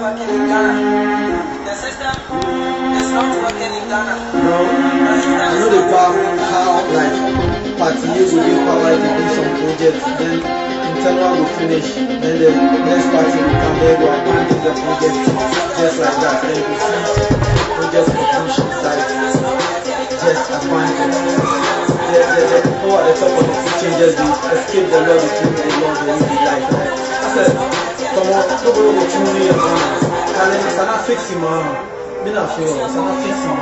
working in Ghana. The system is not working in Ghana. No, I know the power how like party will give power to do some projects, then internal will finish, then the next party will come there to abandon the project just like that. Then you see project completion site just abandoned. The power at the top of the food chain just be escape the law between the law and the life. I said, come on, people will tune me up. Can I fix him? Me not feel, can I fix him?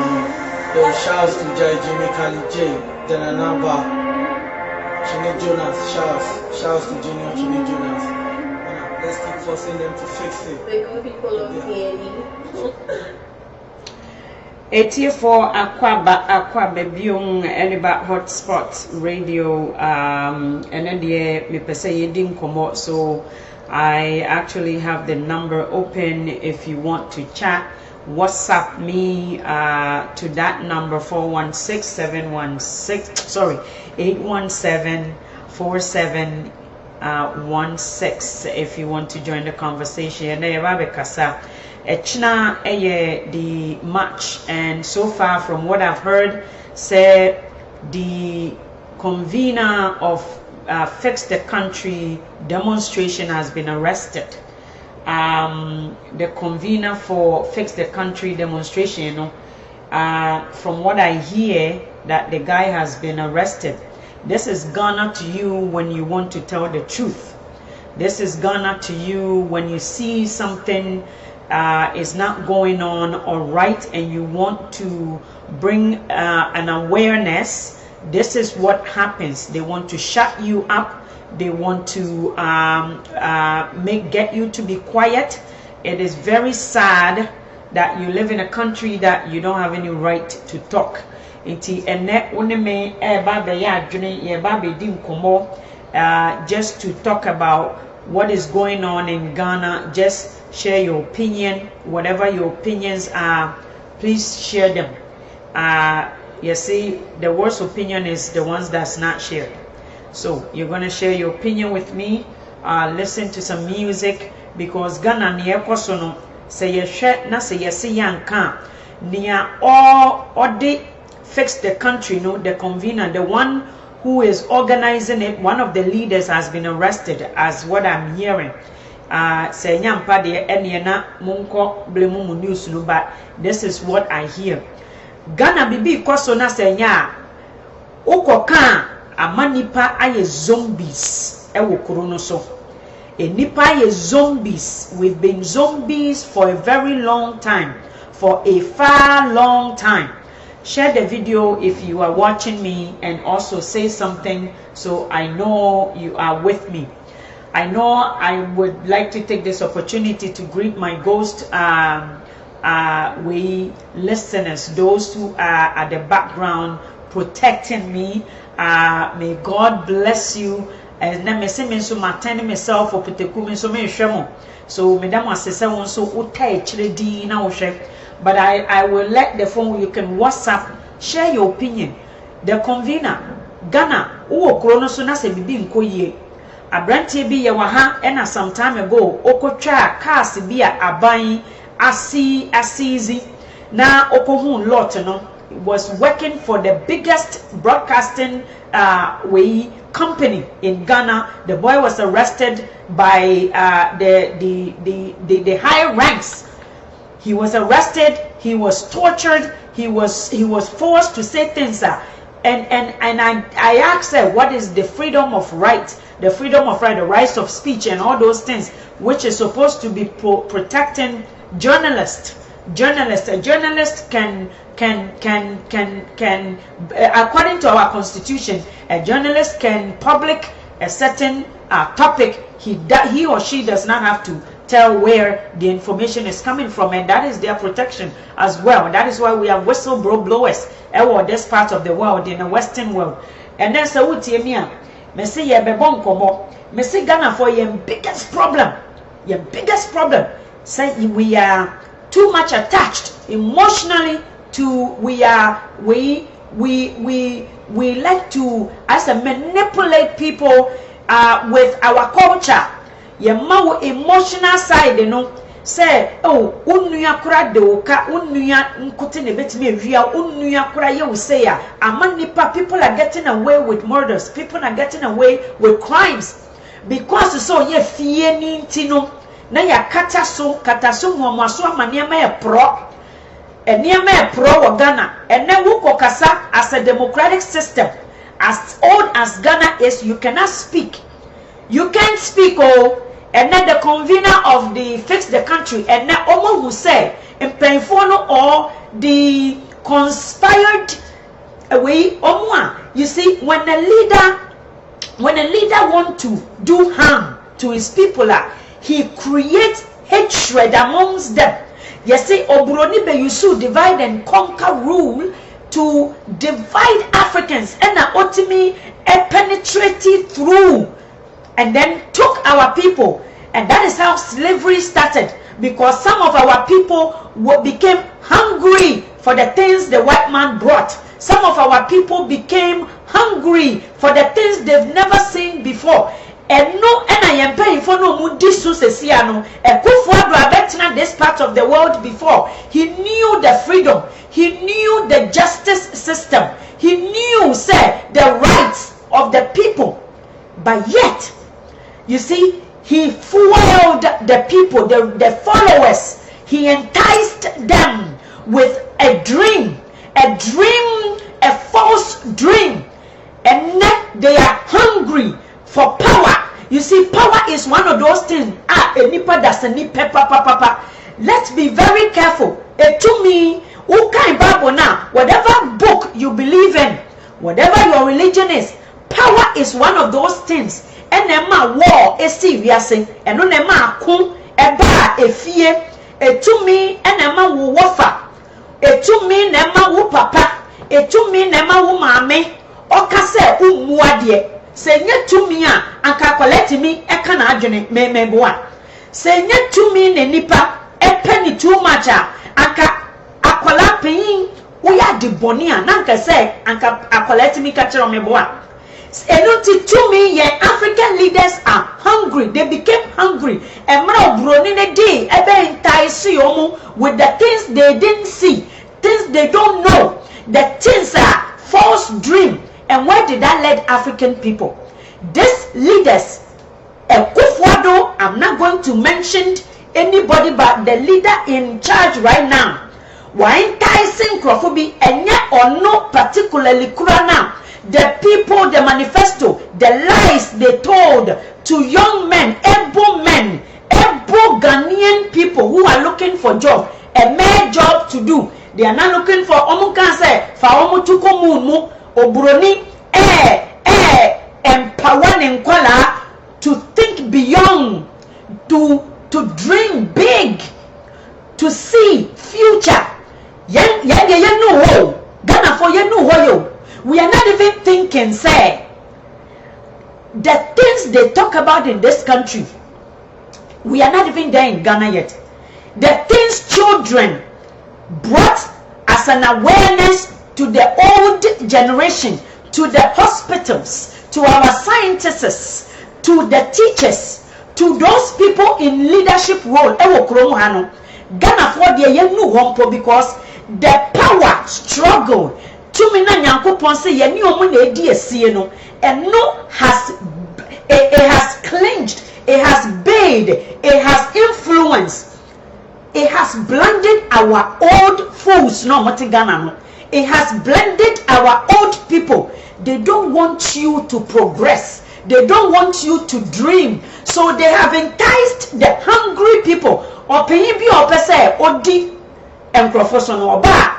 Shouts to Jimmy Kali J, then another Chinny Jonas, shouts to Junior Chinny Jonas. Let's keep forcing them to fix it. The good people of PNE. 84 Aquaba Biung Eliba Hotspot Radio and then me pese yedin komo, so I actually have the number open. If you want to chat, WhatsApp me to that number 817-4716 if you want to join the conversation. Echna the match, and so far from what I've heard, say the convener of Fix the Country demonstration has been arrested. The convener for Fix the Country demonstration, from what I hear, that the guy has been arrested. This is Ghana to you when you want to tell the truth. This is Ghana to you when you see something is not going on all right and you want to bring an awareness. This is what happens. They want to shut you up. They want to get you to be quiet. It is very sad that you live in a country that you don't have any right to talk. Just to talk about what is going on in Ghana. Just share your opinion. Whatever your opinions are, please share them. You see, the worst opinion is the ones that's not shared. So you're going to share your opinion with me. Listen to some music, because Ghana niye kosono say ye hwe na say ye see yanka niya or they Fix the Country, no, the convener, the one who is organizing it, one of the leaders has been arrested, as what I'm hearing. Say nyampa de ene na munko blemu mu news no, but this is what I hear. Ghana bibi koso na say nya ukoka amanipa aye zombies ewo kuro no so. Nipa aye zombies. We've been zombies for a very long time, for a far long time. Share the video if you are watching me, and also say something so I know you are with me. I know I would like to take this opportunity to greet my ghost we listeners, those who are at the background protecting me. May God bless you. And then me say me so matani myself for puteku so me hwemo. So madam asese won so utai chire di na wo hwe. But I will let the phone, you can WhatsApp, share your opinion. The convener, Ghana, uwo krono so na se bibi nko ye. Abrantie bi ye wa ha ena some time ago, okotwa cars bi a aban asizi na okohu lot no, was working for the biggest broadcasting company in Ghana. The boy was arrested by the high ranks. He was arrested, he was tortured, he was forced to say things. And I asked her, what is the freedom of right? The freedom of right, the rights of speech and all those things, which is supposed to be protecting journalists. A journalist can according to our constitution, a journalist can public a certain topic. He or she does not have to tell where the information is coming from, and that is their protection as well. That is why we have whistleblowers in this part of the world, in the Western world. And then so me say ye be bon komo, me say Ghana for your biggest problem say we are too much attached emotionally to we like to as a manipulate people with our culture. Your emotional side, you know, say oh unnua kura de oka unnua nkote ne betime awia unnua kura ye wo say a amanipa people are getting away with murders, people are getting away with crimes because so ye fie ni ntino na ya kata so muamaso amaniema e pro eniema e pro wo Ghana ene wo kokasa as a democratic system as old as Ghana is. You cannot speak, you can't speak. Oh, and then the convener of the Fix the Country and now Omo who say in Penfono or the conspired way Omwa. You see, when a leader want to do harm to his people, he creates hatred amongst them. You see, Obroni be Yusu divide and conquer rule to divide Africans and ultimately penetrated through and then took our people. And that is how slavery started, because some of our people became hungry for the things the white man brought. Some of our people became hungry for the things they've never seen before. And no, and I am paying for no mudisu sesiano. This part of the world before. He knew the freedom. He knew the justice system. He knew, say, the rights of the people. But yet, you see, he fooled the people, the followers. He enticed them with a dream, a false dream. And now they are hungry for power. You see, power is one of those things. Let's be very careful. To me, whatever book you believe in, whatever your religion is, power is one of those things. And nema war is serious, and no nema kum eba efie. To me, and nema wo wafa. To me, nema wo papa. To me, nema wo mame. Okase umuadie. Se nye to me anka collect me eka na adwene memeboa. Se nye to me ne nipa epeni too much anka akwala peyin uya di boni anka se anka collect me ka kire meboa. To me, yeah, African leaders are hungry. They became hungry. And with the things they didn't see, things they don't know, the things are false dream. And where did that lead African people? These leaders, I'm not going to mention anybody but the leader in charge right now. Why enticing Crawford and yet or no particularly now? The people, the manifesto, the lies they told to young men, able Ghanaian people who are looking for job, a mere job to do. They are not looking for omukanse, for omutukomumu, obroni, empowering kwala to think beyond, to dream big, to see future. Ghana for you. We are not even thinking, say, the things they talk about in this country. We are not even there in Ghana yet. The things children brought as an awareness to the old generation, to the hospitals, to our scientists, to the teachers, to those people in leadership role. Ghana for the because the power struggle. To me na Nyankopon say ye ni omo na edi esie no eno has clinched, it has bayed, it has influenced, it has blinded our old fools no Ghana no. It has blended our old people. They don't want you to progress. They don't want you to dream. So they have enticed the hungry people. Opeyin bi opese odi enkrofo no oba.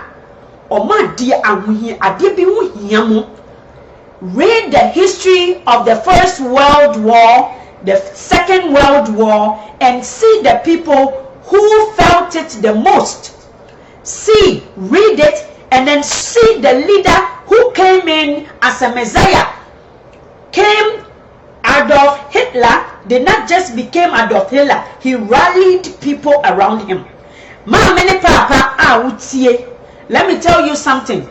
Read the history of the First World War, the Second World War, and see the people who felt it the most. Read it, and then see the leader who came in as a Messiah. Adolf Hitler did not just become Adolf Hitler, he rallied people around him. Let me tell you something.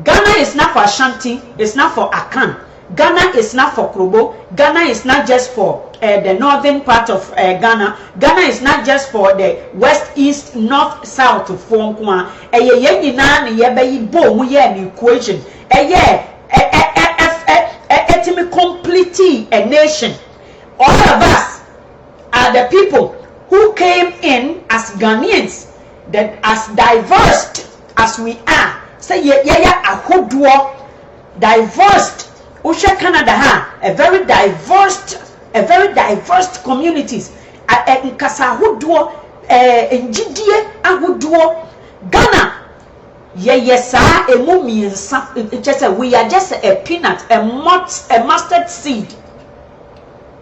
Ghana is not for Ashanti, it's not for Akan. Ghana is not for Krobo. Ghana is not just for the northern part of Ghana. Ghana is not just for the west, east, north, south of Fonkwa. Equation. Completely a nation. All of us are the people who came in as Ghanaians, that as diverse as we are. Say diverse. Usha Canada ha a very diverse communities. Nkasa ahodoɔ, njidie ahodoɔ. Ghana saa emu miensa. We are just a peanut, a mustard seed.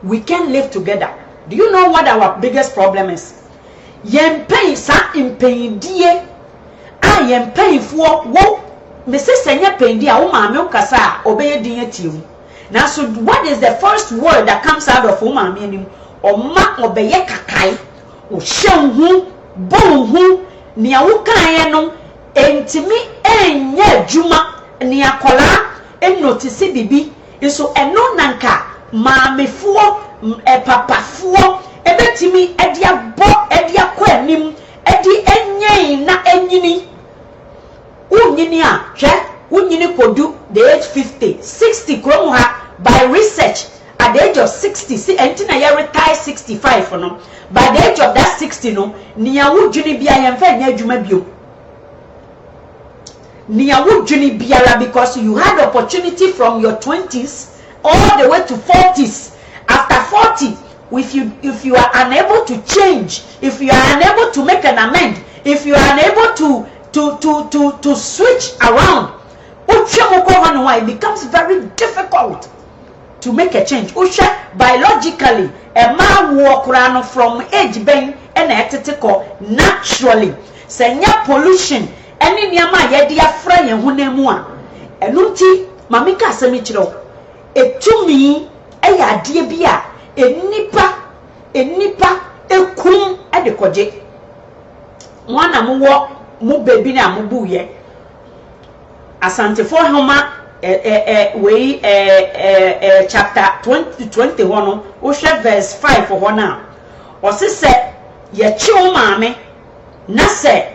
We can live together. Do you know what our biggest problem is? Yempen sa impendie a yempen fo wo Mrs. Senya pendi a wo maame ukasa obeye din atiu. Now so what is the first word that comes out of wo maame anim? Oma obeye kakai, o hyen hu, bon hu, nia wo kan no entimi enye adwuma, nia kola enotisi bibi. So eno nanka maamefo papafuo ebetimi edi abo edi akọ anim edi enyen na enyini unyini a hwe unyini kodu the age 50 60 krom ha by research at the age of 60 see entina ya retire 65 no by the age of that 60 no nia wudwini bia yemfa nya adwuma bio nia wudwini biara because you had opportunity from your 20s all the way to 40s. After 40, if you are unable to change, if you are unable to make an amend, if you are unable to switch around, it becomes very difficult to make a change. Biologically, a man walk around from age being and naturally. Senya pollution, any nyama yedi afra ye hunemua. Enunti mamika semichiro. Etumi eya adie bia enipa ekum edekoje mwana muwo mu baby na mubuye asante for homa we chapter 21 o hwe verse 5 for hona o se ye chi o maame na se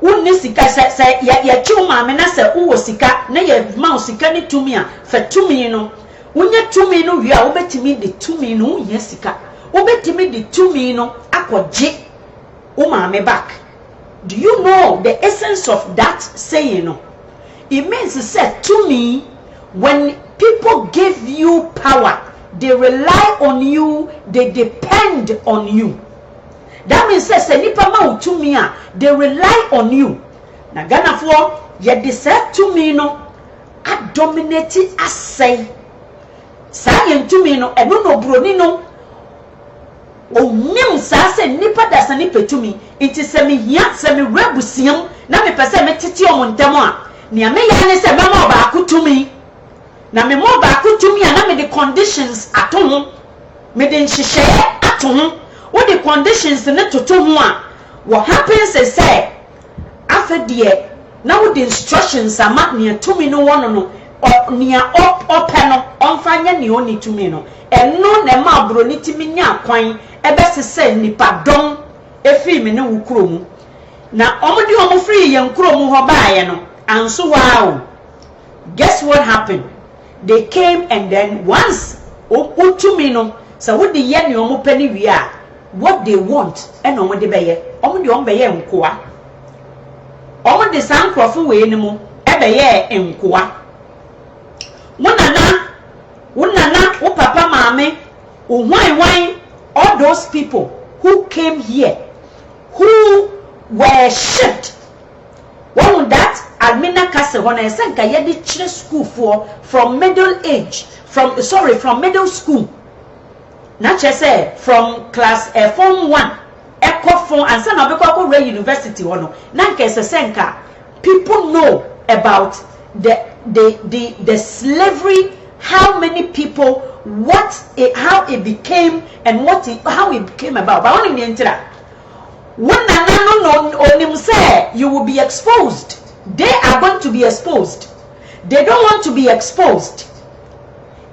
unni sika se ye chi o maame na se uwo sika na ye ma sika ni tumi a fa tumi no unye tumi no wi a obetimi de tumi no unye sika obetimi de tumi no akoje o maame back. Do you know the essence of that saying? No, it means say to me, when people give you power, they rely on you, they depend on you. That means say nipa ma to me, they rely on you. Na Ghana for ye deserve to me no a dominate as say say to me no e no broni no o nim sa say nipa da sa nipa to me it is me hia say me rebusiam na me pese me titi o montamo a ne me ya ne say me ma ba ku to me na me mo ba ku to me na me the conditions ato ho me the nhihye ato ho what the conditions ne toto ho a what happens is say after the now the instructions are mat near to me no one no near up no on fanya ni oni to me no and no na ma bro ni timi nya kwan ebe se say nipa don efi me ne wo kromu na omodi omo free ye nkromu ho baaye no anso wow. Guess what happened? They came and then once o to me no so wo de ye ne omo pani wi a what they want and omo de beye omo de omo beye nkoa omo de san krofo we ni mu ebeye nkoa wonana wo papa mame o hwan all those people who came here who were shipped one that Almina Castle when I said Gayadi Chile school from middle age from middle school not just say from class form 1 echo form and some of the university one nanka senka people know about the slavery, how many people, how it became and how it became about. But only the entire when no say you will be exposed. They are going to be exposed. They don't want to be exposed.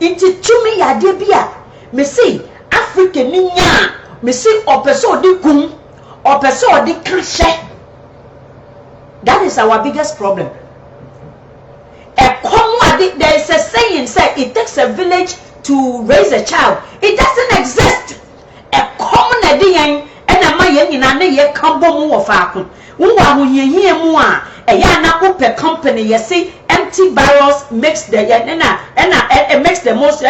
Inti tumi ya de bia me say Africa ni nya me say opeso di kum opeso di kashe. That is our biggest problem. There is a saying say it takes a village to raise a child. It doesn't exist. A common idea and a mayan in a ye combo mu of akun. Unwa ye mu a yana ope company you see empty barrels makes the it makes the most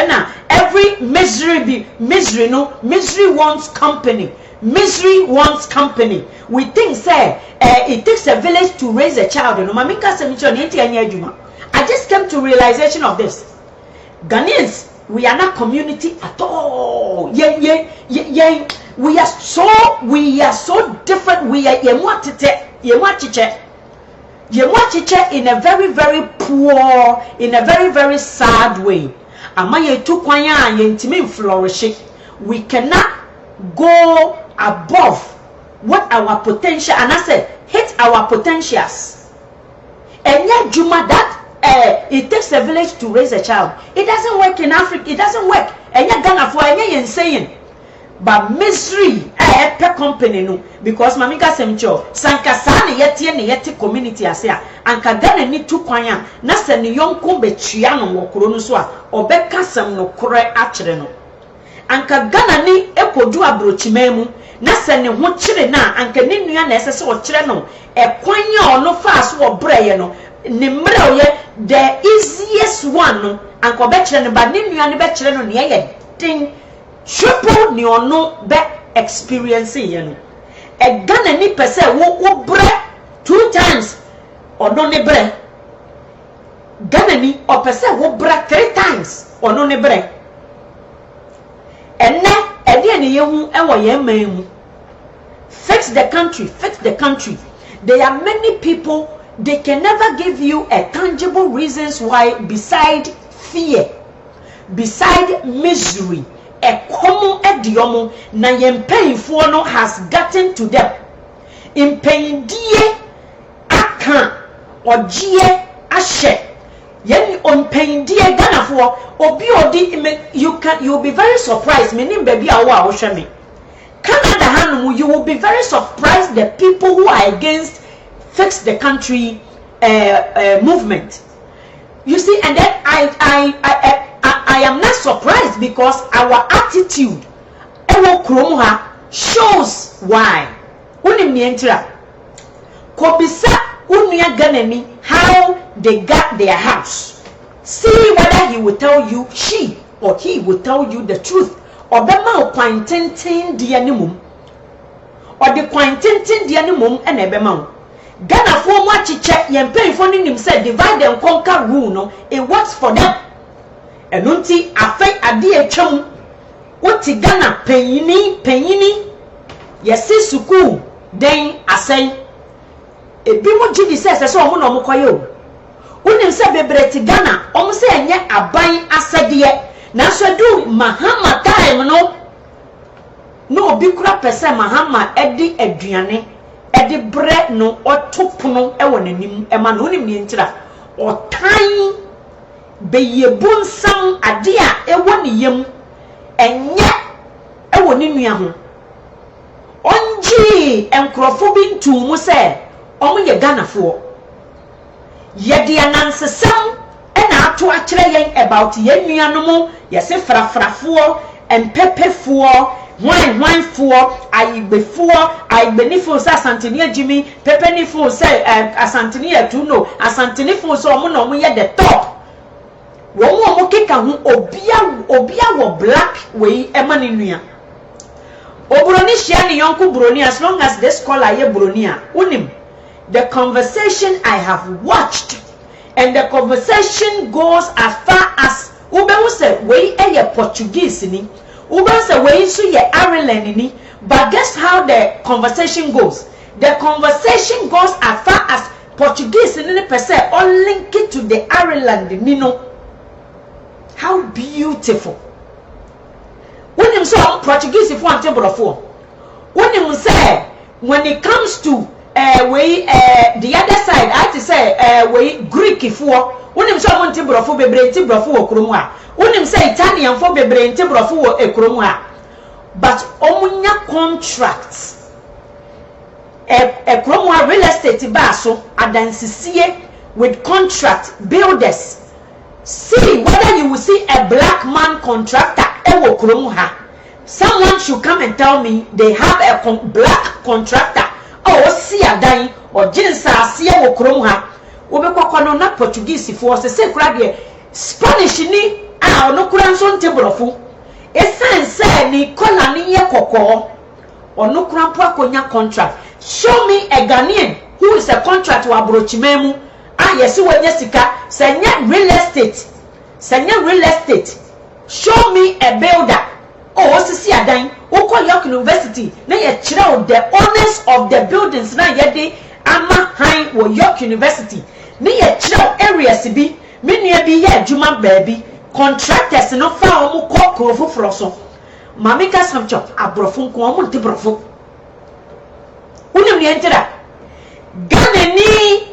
every misery no misery wants company. Misery wants company. We think say it takes a village to raise a child. No maminka semicho ni enti anya adwuma. I just came to realization of this. Ghanaians, we are not community at all. We are so different. We are yemwachiche in a very very poor, in a very very sad way. Amaye tu kwanya yentimi flourishing. We cannot go above what our potential, and I said hit our potentials. And yet Juma that it takes a village to raise a child. It doesn't work in Africa. It doesn't work. And yet Ghana for any insane. But misery per company no, because mamika semcho sankasani yeti community asia anka Ghana ni tu kwanya na se ne yonko betua no wokro no so a obeka sem no kore akere no anka Ghana ni ekodu abrochimemu na se ne ho kire na anka ne nua na ese se o kire no ekwanya ono fa so obreye no ne mre oye the easiest one no anka obekire ne ba ne nua ne bekire no ne ye ding triple ni ono be experience ye no e Ghana ni pese wo bre 2 times ono ne bre Ghana ni o pese wo bre 3 times ono ne bre enne ede ne ye hu e wo ye man mu fix the country. There are many people, they can never give you a tangible reasons why beside fear, beside misery, a common ediomo na yempayfo no has gotten to them. In pain die aka ogie ashe yen on pain die Ghana for obi odi you'll be very surprised meaning baby awa wo hwe me Canada hanum, you will be very surprised the people who are against fix the country movement. You see, and then I am not surprised because our attitude shows why. Kobisa unia ganani how they got their house. See whether he will tell you, she or he will tell you the truth. Obema o kwantenten de animum or the kwantenten de animum and ebema Ghana for mu achiche yempenfo ni nim say divide and conquer rule no it works for them enunti afai ade atwam woti Ghana penyini yesi suku den asen ebi mo gidi say so omo no mo koye o unim say bebreti Ghana omo say enye aban asade na so do Mahama time no obi kura pese Mahama edi aduane edi bre no otopono e wonanim e ma no nim ni ntira otan beyebonsam ade a e woni yam enye e woni nua ho onji enkrofo bi ntumu se omo ye Ganafo ye de anansesam na ato akere yen about yen nuanom yese frafrafo empepefo hwanfo ayigbefo ayigbenifo sa asanteni agimi pepenifo say asanteni atuno asantenifo so omo no mo ye the top wo mo keka hu obia wo black we emani nua obroni hia ne yonko broni as long as this scholar ye broni a unim the conversation I have watched. And the conversation goes as far as Ube say we a Portuguese ni, Ube say we so ye Ireland ni. But guess how the conversation goes? The conversation goes as far as Portuguese ni per se or link it to the Ireland ni no. How beautiful! When him say Portuguese if one table of four. When him say when it comes to the other side I to say we Greek for wonim so mo nti brofo bebre nti brofo wo kromu a wonim say Italian for bebre nti brofo wo ekromu a but omunya contracts ekromu a real estate ba so adansisie with contract builders. See whether you will see a black man contractor ewo kromu ha. Someone should come and tell me they have a black contractor or see a dying or jinsa see a kromu ha. Obekwa na Portuguese for say kura de Spanish ni no kura nso ntebrofo esan say ni kola ni ye kokko ono kura mpo akonya contract. Show me a Ghanaian who is a contract wa brochimemu yesi wanya sika senya real estate. Show me a builder osisi adan ukọ York University na ye kire the owners of the buildings na ye de ama han wo York University ni ye kire areas bi menua bi ye adwuma baabi contractors no fa omo kọ krofo froso mamika samcho abrofo nko omo nte brofo unim ni entera Ghana ni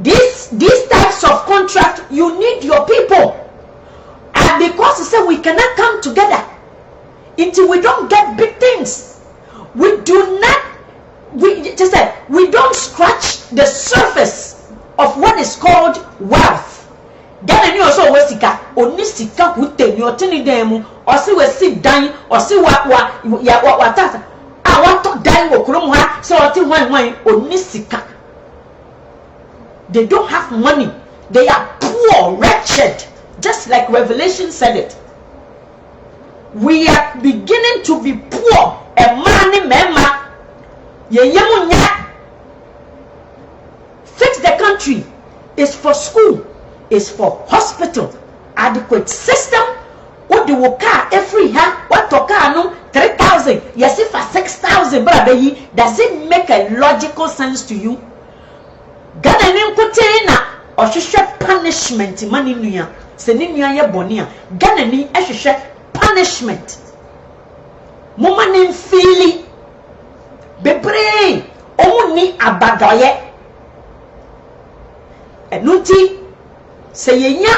these types of contract you need your people. And because he said we cannot come together until we don't get big things. We don't scratch the surface of what is called wealth. Then you also wasika onisika hute ni otini demu or si we sit down or si watata want to die wo krom ha so oti wan onisika. They don't have money. They are poor, wretched. Just like Revelation said it. We are beginning to be poor. A man mema. Fix the country. Is for school. Is for hospital. Adequate system. What do we car every ha? What to car no 3,000. Yes, if for 6,000, brother, does it make a logical sense to you? Ghana ni nkotena ohwehwe punishment mani nua se ni nua ye bone a Ghana ni ehwehwe punishment moma ni mfili bebre omuni abadoye enuti se yenya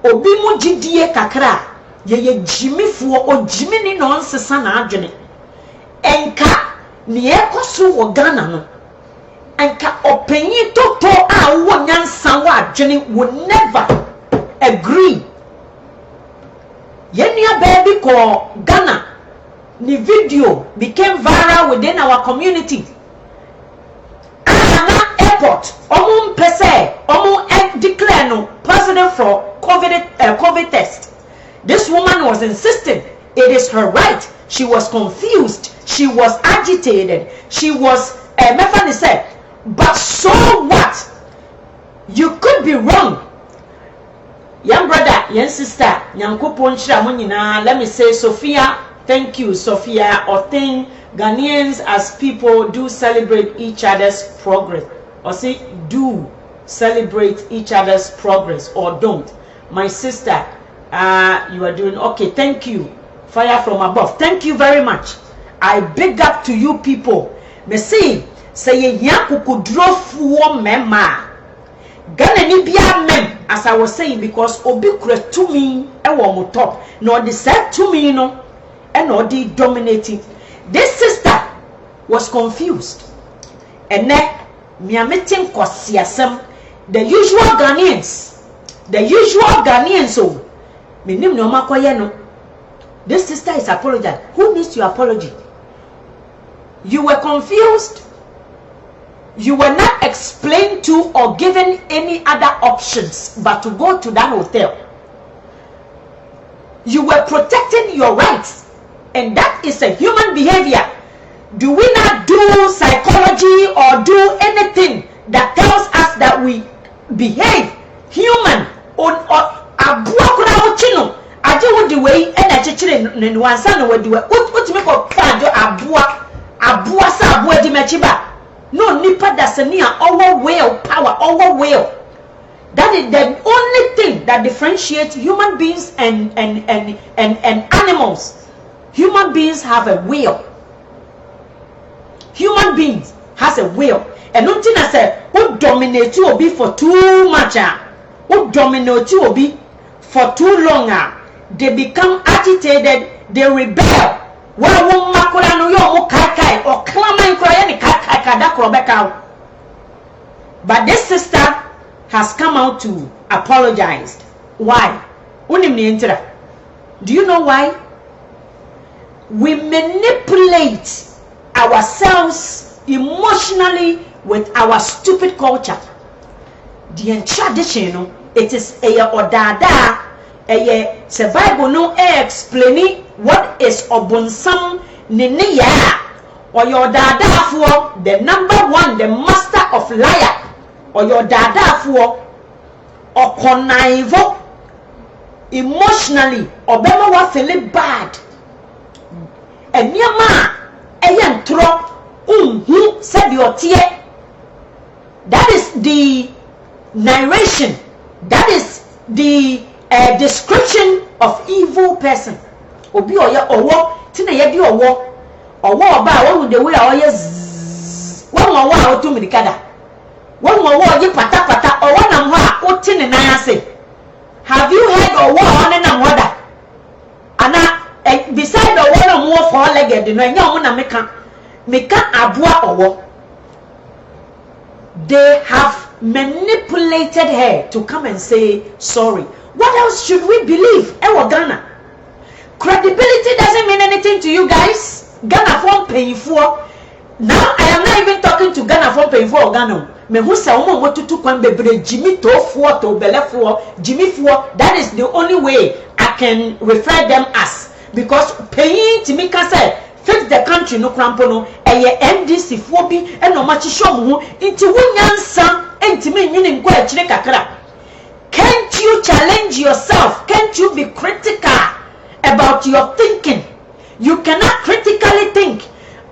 obi mu gidie kakra ye jimifuo ojimi ni no nsesa na adwene enka ni ekoso wo Ghana no enka openyi toto a wo nyansa wo adwene would never agree. Yenya baby ko Ghana ni video became viral within our community. Ana airport omo mpese omo declare no positive for COVID test. This woman was insisting it is her right. She was confused, she was agitated, she was Mefani said, but so what? You could be wrong. Young brother, young sister, let me say Sophia, thank you Sophia, or think Ghanaians as people do celebrate each other's progress. Or say do celebrate each other's progress or don't. My sister, you are doing okay, thank you. Fire from above. Thank you very much. I big up to you people. Me see say yakukudro fuo mema. Ghana ni bia mem as I was saying because obi kure to me e wo mo top no the said to me no and no the dominating. This sister was confused. And ne me meeting kwasiasem the usual Ghanaians so me nim no makoye no. This sister is apologizing. Who needs your apology? You were confused. You were not explained to or given any other options but to go to that hotel. You were protecting your rights, and that is a human behavior. Do we not do psychology or do anything that tells us that we behave human or aje wodi wey e na chechire nwansa na wodi we utimi ko kanjo abua sa abua di mechiba no nipa dasani a our will power our will. That is the only thing that differentiates human beings and animals. Human beings have a will. human beings has a will. And nothing I say, who dominate you be for too much, who dominate you be for too long, they become agitated, they rebel. Well, one makura no yo kai or clama cry kai that crobeka. But this sister has come out to apologize. Why? Do you know why? We manipulate ourselves emotionally with our stupid culture. The tradition, it is a odada, a survival no explaining what is obunsam nene ya or your dada for the number one, the master of liar, or your dada for or connive emotionally or bema wa feel bad. And yama ayan tro said your tear. That is the narration, that is the description of evil person. Obi oya owo tina ye bi owo ba wo de we a oye won owo a otu mirikada won owo ye pata owo nam ho a oti ne nan ase. Have you heard owo on nam hoda ana beside owo nam wo four legged no enya omo na meka aboa owo. They have manipulated her to come and say sorry. What else should we believe? Ewo Ghana. Credibility doesn't mean anything to you guys. Ghana from paying for. Now I am not even talking to Ghana from paying for Ghana. Me who say omo motutu kwan bebre Jimmy to for to belle for Jimmy for. That is the only way I can refer them as, because paying to me can say fix the country no crampo no eye NDC fo bi e no ma chihye omo nti wunyansa entimi nyini nkwa akire kakra. Can't you challenge yourself? Can't you be critical about your thinking? You cannot critically think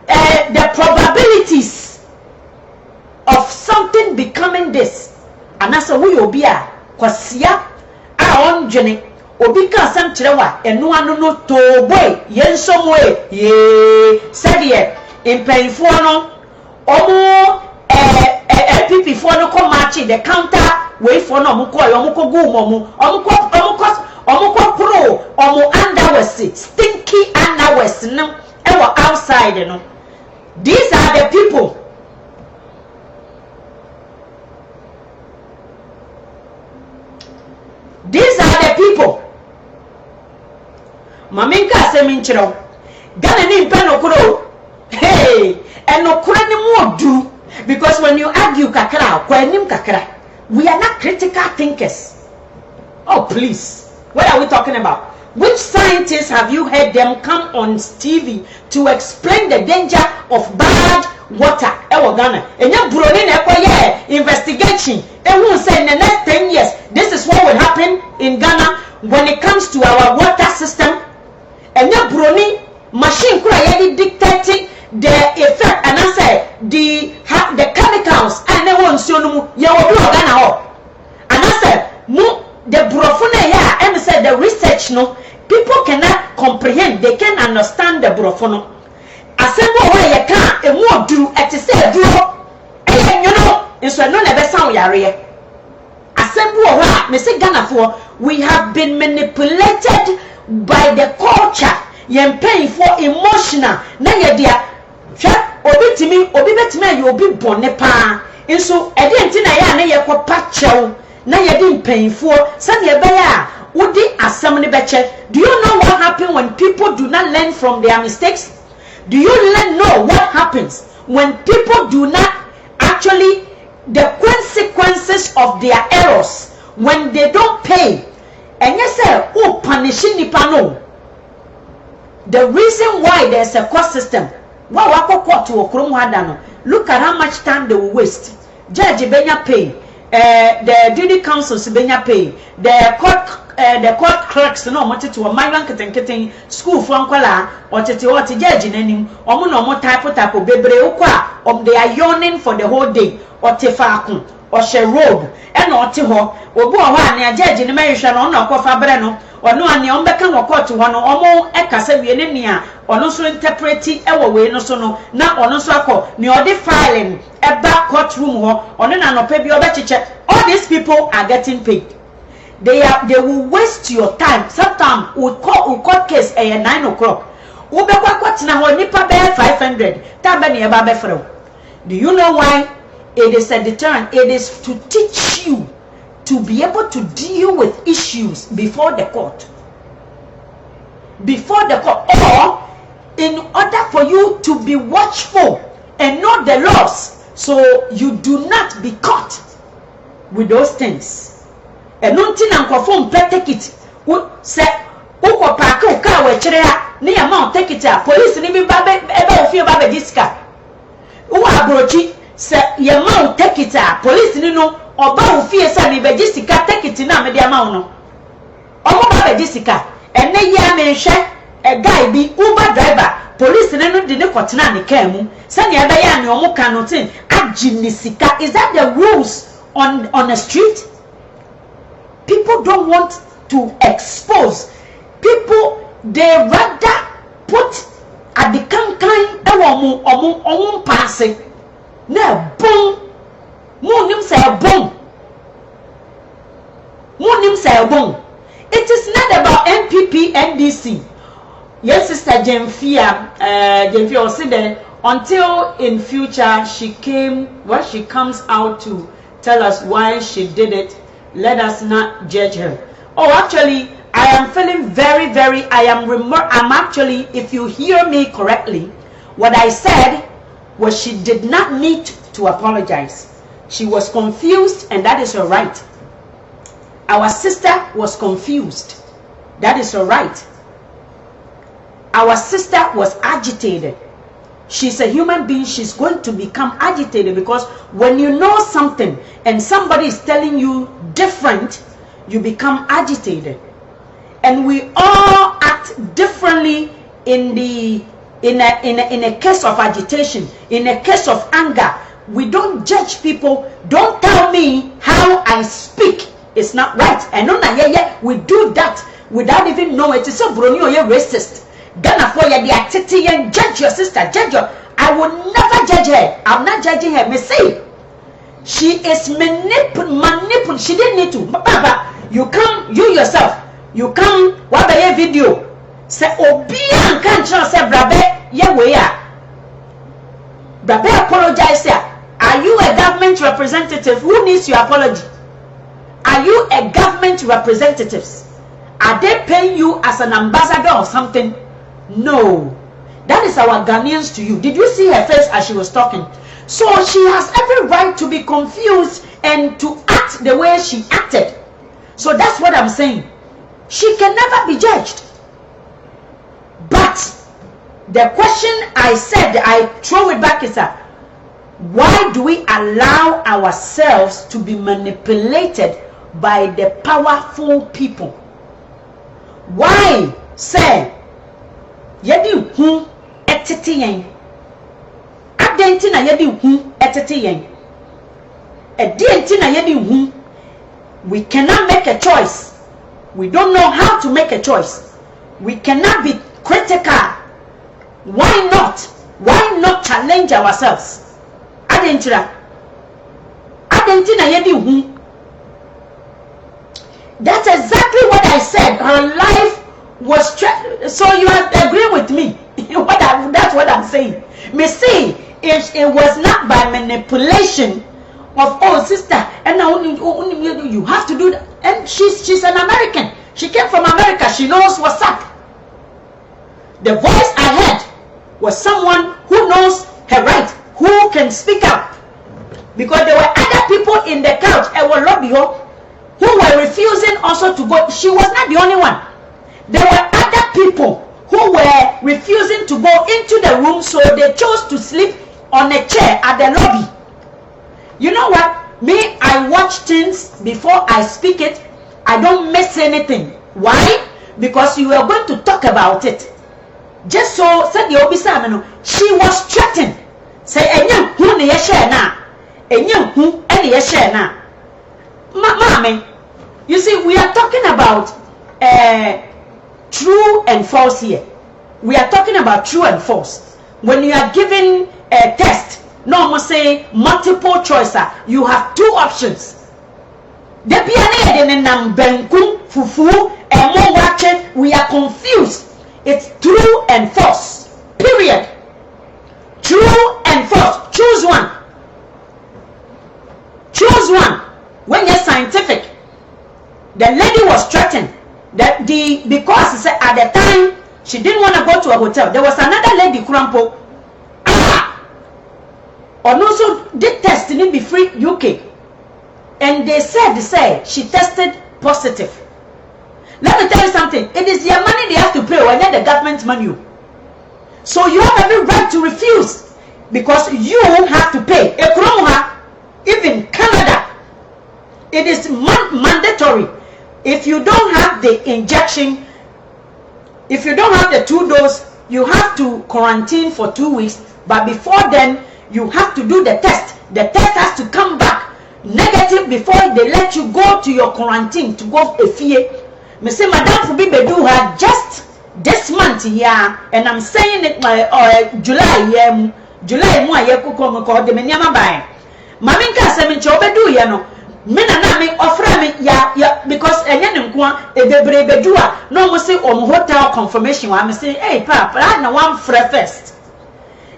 the probabilities of something becoming this. And that's a way obi a kwasia a onjene obi ka sam kirewa eno anu no to boy yensom we ye said ye impenfo no omo LPP for no come match the counter way for no omo ko gu omo ko pro omo underwest stinky underwest no e wo outside no. These are the people. These are the people. Maminka se minchiro. Gana ni mpeno kuro. Hey, eno kura ni modu. Because when you argue kakra, kwa enim kakra, we are not critical thinkers. Oh please, what are we talking about? Which scientists have you heard them come on TV to explain the danger of bad water? Ewo Ghana. Enya buroni na ekoye investigation. Ewu say in the next 10 years, this is what will happen in Ghana when it comes to our water system. Enya buroni machine kura yedi dictating the effect, and I say the chemicals and they won't show no ya obi Ghana ho. And I said the brofone ya and said the research no people cannot comprehend, they can understand the brofono. Asembo wa ye ka emu oduru ete se duro nyono nso no na be sound yare. Asembo wa me say Ghana for we have been manipulated by the culture. Yen paying for emotional na ye dia obi betime ye obi bone pa nso e de nti na ya na ye ko pachew na ye di mpanyfo sane ye be ya udi asam ne beche. Do you know what happens when people do not learn from their mistakes? Do you know what happens when people do not actually the consequences of their errors when they don't pay? And you say oh punishing nipa no. The reason why there's a court system, look at how much time they will waste. Judge benya pay, the duty councils benya pay, the court the court clerks no omote to omanwan ketenketen school fo ankwala otete what judge nanim omo no omo type bebre ukwa they are yawning for the whole day otefaako ohye robe e na ote ho obu oho ane judge ne mahwehwe no na okofa bre no ono ane ombeka wo court ho no omo ekasa wie ne nia ono so interpreti ewo we no so no na ono so akọ ne odi filing eba courtroom ho ono na no pa bi obecheche. All these people are getting paid. They will waste your time. Sometimes we court case at 9 o'clock. We be court na ho nipa be 500. Tambe ne eba be frɛ. Do you know why? It is a deterrent. It is to teach you to be able to deal with issues before the court. Before the court, or in order for you to be watchful and know the laws, so you do not be caught with those things. And nothing and take it. Say, Uko Paco car we chere near mount take it up. Police even ever fear baby disca. Uwa brochi say your mount take it up. Police no or bow fear sunny Jessica take it in a media mount. Omo baby Jessica and ne ya mention a guy be Uber driver. Police no didn't kotna ne car mu. Send ya ya ne omo canotin at gymnistica. Is that the rules on the street? People don't want to expose. People, they rather put at the kind omu passing. Na boom. Moon say boom. Moon say boom. It is not about MPP, NDC. Yes, Sister Jemfia, Jemfia said that until in future she comes out to tell us why she did it. Let us not judge her. Oh, actually, I am feeling very, I'm actually, if you hear me correctly, what I said was she did not need to apologize. She was confused, and that is her right. Our sister was confused. That is her right. Our sister was agitated. She's a human being. She's going to become agitated because when you know something and somebody is telling you different, you become agitated. And we all act differently in a case of agitation, in a case of anger. We don't judge people. Don't tell me how I speak. It's not right. And no, we do that without even knowing. It is so brony or you're racist. Ghana for you, the and judge your sister, judge her. I will never judge her. I'm not judging her. Me say, she is manipulating. She didn't need to. Baba, you come, you yourself, you come. What about your video? Say, Obian can't say, Brabe, yeah, we are. Brabe apologize. Are you a government representative? Who needs your apology? Are you a government representative? Are they paying you as an ambassador or something? No. That is our Ghanaians to you. Did you see her face as she was talking? So she has every right to be confused and to act the way she acted. So that's what I'm saying. She can never be judged. But the question I said, I throw it back is that why do we allow ourselves to be manipulated by the powerful people? Why say yedi hu etete yen adenti na yedi hu etete yen edenti na yedi hu? We cannot make a choice. We don't know how to make a choice. We cannot be critical. Why not challenge ourselves? Adenti na yedi hu. That's exactly what I said. Her life was so you agree with me. That's what I'm saying. Me see, if it was not by manipulation of, oh sister, and now you have to do that. And she's an American. She came from America. She knows what's up. The voice I heard was someone who knows her right, who can speak up. Because there were other people in the couch, who were refusing also to go. She was not the only one. There were other people who were refusing to go into the room, so they chose to sleep on a chair at the lobby. You know what? Me, I watch things before I speak it. I don't miss anything. Why? Because you are going to talk about it. Just so said the Obisa, she was threatened. Say, Enya who ne share na. Enya who any share na. Mommy, you see, we are talking about true and false here. We are talking about true and false. When you are given a test, no more say multiple choice, you have two options. We are confused. It's true and false. Period. True and false. Choose one. Choose one. When you're scientific, the lady was threatened that because at the time she didn't want to go to a hotel. There was another lady, Kurampo, and also did test in Be Free UK, and they said she tested positive. Let me tell you something. It is their money they have to pay, or not the government money. So you have every right to refuse because you have to pay. Even Canada, it is mandatory. If you don't have the injection, if you don't have the 2 doses, you have to quarantine for 2 weeks. But before then, you have to do the test. The test has to come back negative before they let you go to your quarantine to go a fear. Me say, Madam Fubi Bedu had just this month here, and I'm saying it July July mo ayeku ko ko de me nyama bai. Mami nka se me che obedu ye no. Me na me offer me ya because enye ne nko a ebebre bedu a no mo say hotel confirmation wa me say hey papa na one free first.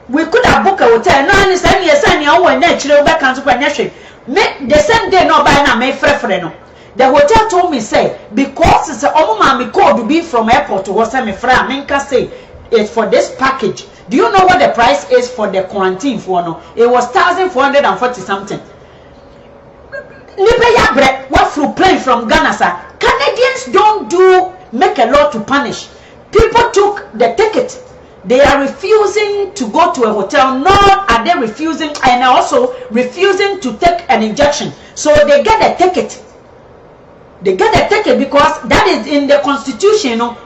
We could have booked a hotel. No, and say yes, and you want to chill back and super nation. Me the same day no buy na me free no. The hotel told me say because it's a mommy code to be from airport to was me free. Minka say it's for this package. Do you know what the price is for the quarantine for no? It was 1,440 something. Nibeya bread what through plane from Ghana sir. Canadians don't make a law to punish. People took the ticket. They are refusing to go to a hotel, nor are they refusing and also refusing to take an injection. So they get a ticket. They get a ticket because that is in the constitution. You know,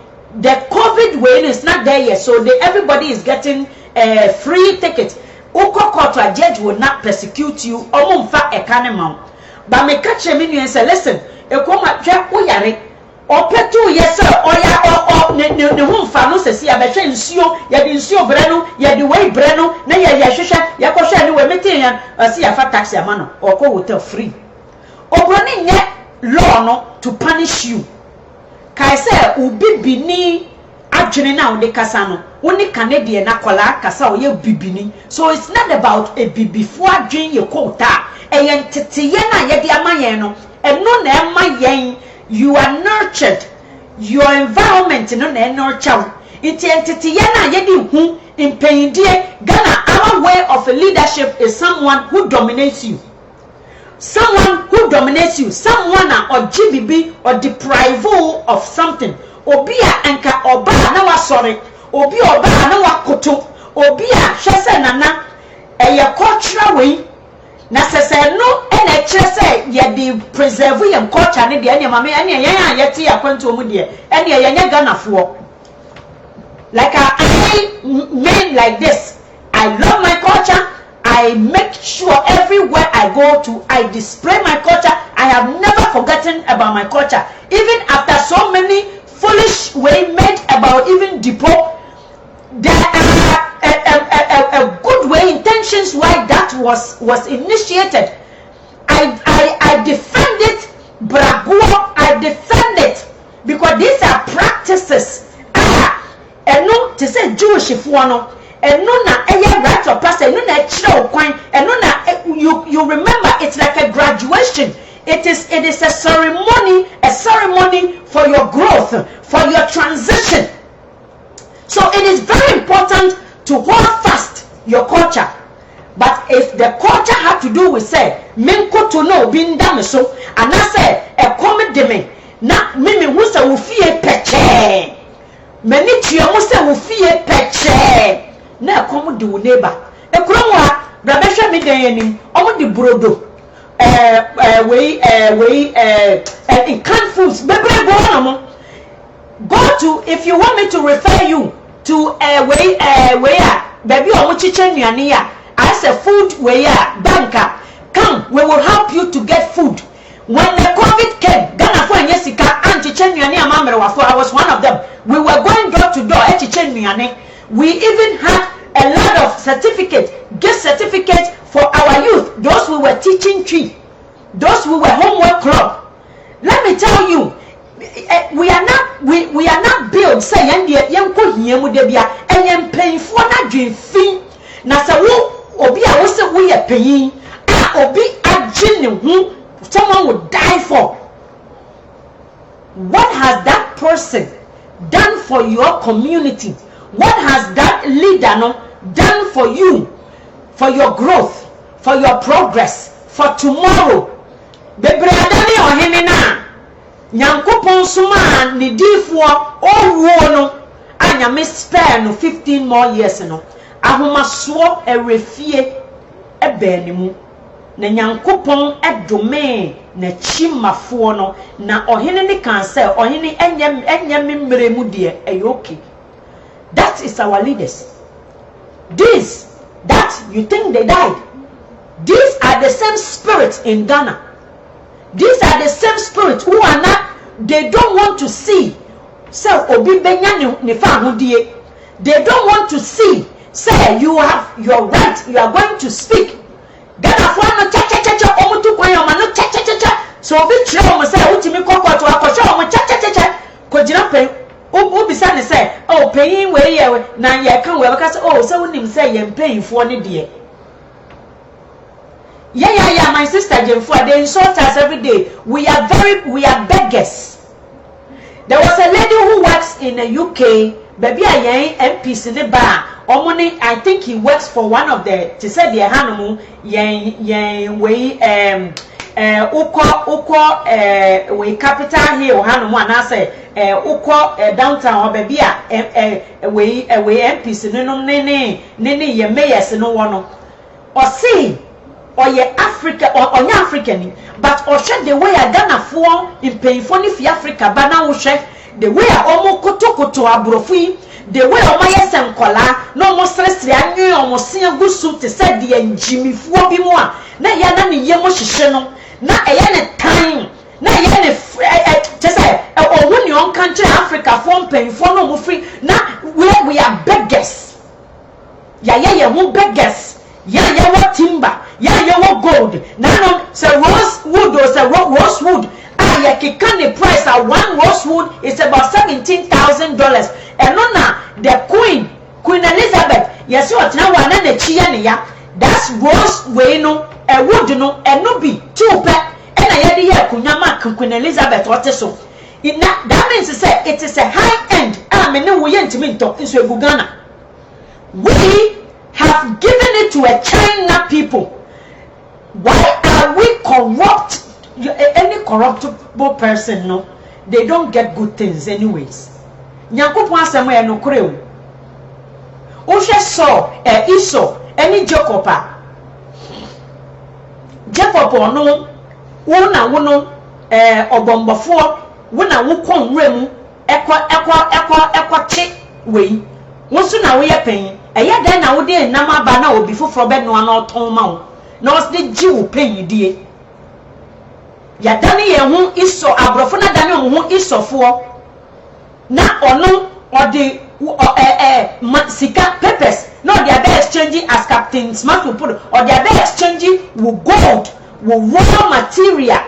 the COVID wave is not there yet, so everybody is getting a free ticket. Oko court a judge will not persecute you. Omumfa ekanema. But me catch him and say, listen, ekoma twa uyare. Opetu yes sir, oya ne humfa no sesi abetwe nsuo, ye di nsuo breno, ye di wei breno, na ye hwehwe, ye kohwe ni we metin yan, asi ya fa taxi amano, oko hotel free. Obroni nye law no to punish you. Kai say ubi bini adwene na wo de kasa no, woni Canadian na kwala kasa wo ye bibini. So it's not about a bibifo adwen ye kwota. Eyen teteye na ye de amayen no, eno na emayen. You are nurtured. Your environment no na nurture. Iti entity yana yedi hu impendie Ghana. Our way of leadership is someone who dominates you. Someone who dominates you. Someone or GBB or deprive you of something. Obia enka oba na wa sorry. Obi oba na wa koto. Obia hwese nana eye cultural way. Na sese no ene kire se ye di preserve your culture ne de ene mame ene yan ye ti akwanto mu de ene ye nya Ghana fo. Like I mean like this, I love my culture. I make sure everywhere I go to I display my culture. I have never forgotten about my culture, even after so many foolish way made about even depot. There are a good way intentions why that was initiated. I defend it, Bragua, I defend it because these are practices. And no to say Jewish if one and no na right of pastor, no na chiro kwan, and no na you remember it's like a graduation. It is a ceremony for your growth, for your transition. So it is very important to hold fast your culture. But if the culture had to do with say minko to know being done so, and I say a comedy na mimi wusa wufie peche many chiamusa wufie peche na comedy wu neighbor e kromwa brabesha me den anim omo di brodo in canned foods. Go to, if you want me to refer you to baby or chichen as a food banker, come, we will help you to get food. When the COVID came, Ghana for Jessica and chichen I was one of them. We were going door to door at chichen. We even had a lot of certificates, gift certificates for our youth, those we were teaching tree, those we were homework club. Let me tell you, we are not built say yanko hiemu debia and paying for na dream thing. Na sa wo obi a wo se wo ye payin obi agene hu someone would die for. What has that person done for your community? What has that leader done for you, for your growth, for your progress, for tomorrow? Bebre adani ohene na nyankopon suma ni difo owo no anya me spare no 15 more years no ahomaso erefie ebenimu na nyankopon edome na chimafo no na ohene ne kan say ohene enyem mmeremu de okay. That is our leaders. These that you think they died, these are the same spirits in Ghana. These are the same spirits who are not, they don't want to see say obi benya ne fa hodie. They don't want to see say you have your right, you are going to speak. Ghana for no cha cha cha cha omutu kwan yo ma no cha cha cha cha. So obi kire o mo say utimi kokko to akosho o mo cha cha cha cha ko jira pe obisa ne say oh payin we ye na ye kan we because oh say unim say ye payin for ne de. Yeah, my sister Jemfua, they insult us every day. We are beggars. There was a lady who works in the UK, baby I MPs in the bar. Omoni, I think he works for one of the to say the Hanamu we capital here Hanamu and I say downtown or baby we MPs nene ye mayors no one or see or ye Africa or nya African but or check the way I Ghana for in pay for ni Africa but now check the way I almost koto abrofi the way o maye senkola no mo stress anwe o mo se agusu te said the njimi fuo bi mu a na ya na ne ye mo hihye no na eye ne time na ye ne te say o woni on country Africa for pay for no mo free na we are beggars ya who beggars ya what timber ya what gold na no say rosewood or say rosewood ya kikan the price at one rosewood is about $17,000 and no na the Queen Elizabeth yes what na wana na chia ne ya that's rose we no e wood no e no be two pe and na ye de ya kunyama Queen Elizabeth what so that means to say it is a high end me ne wo ye ntimi nto nso egu Ghana. We have given it to a China people. Why are we corrupt? Any corruptible person, no, they don't get good things anyways. Nyankopon asem e no kore o. O hwe so Esau any Jacob no wo no obombofo wo na wo kon wremu ekwa chi we wo so na wo ye pen eye den na wo de nam aba na obi foforo be no na oton ma wo na o se ji wo pen die ya dani ye hu iso abrofo na dani o hu isofo na ono odi sika papers no they are exchanging as Captain Smart will put or they are exchanging with gold with raw material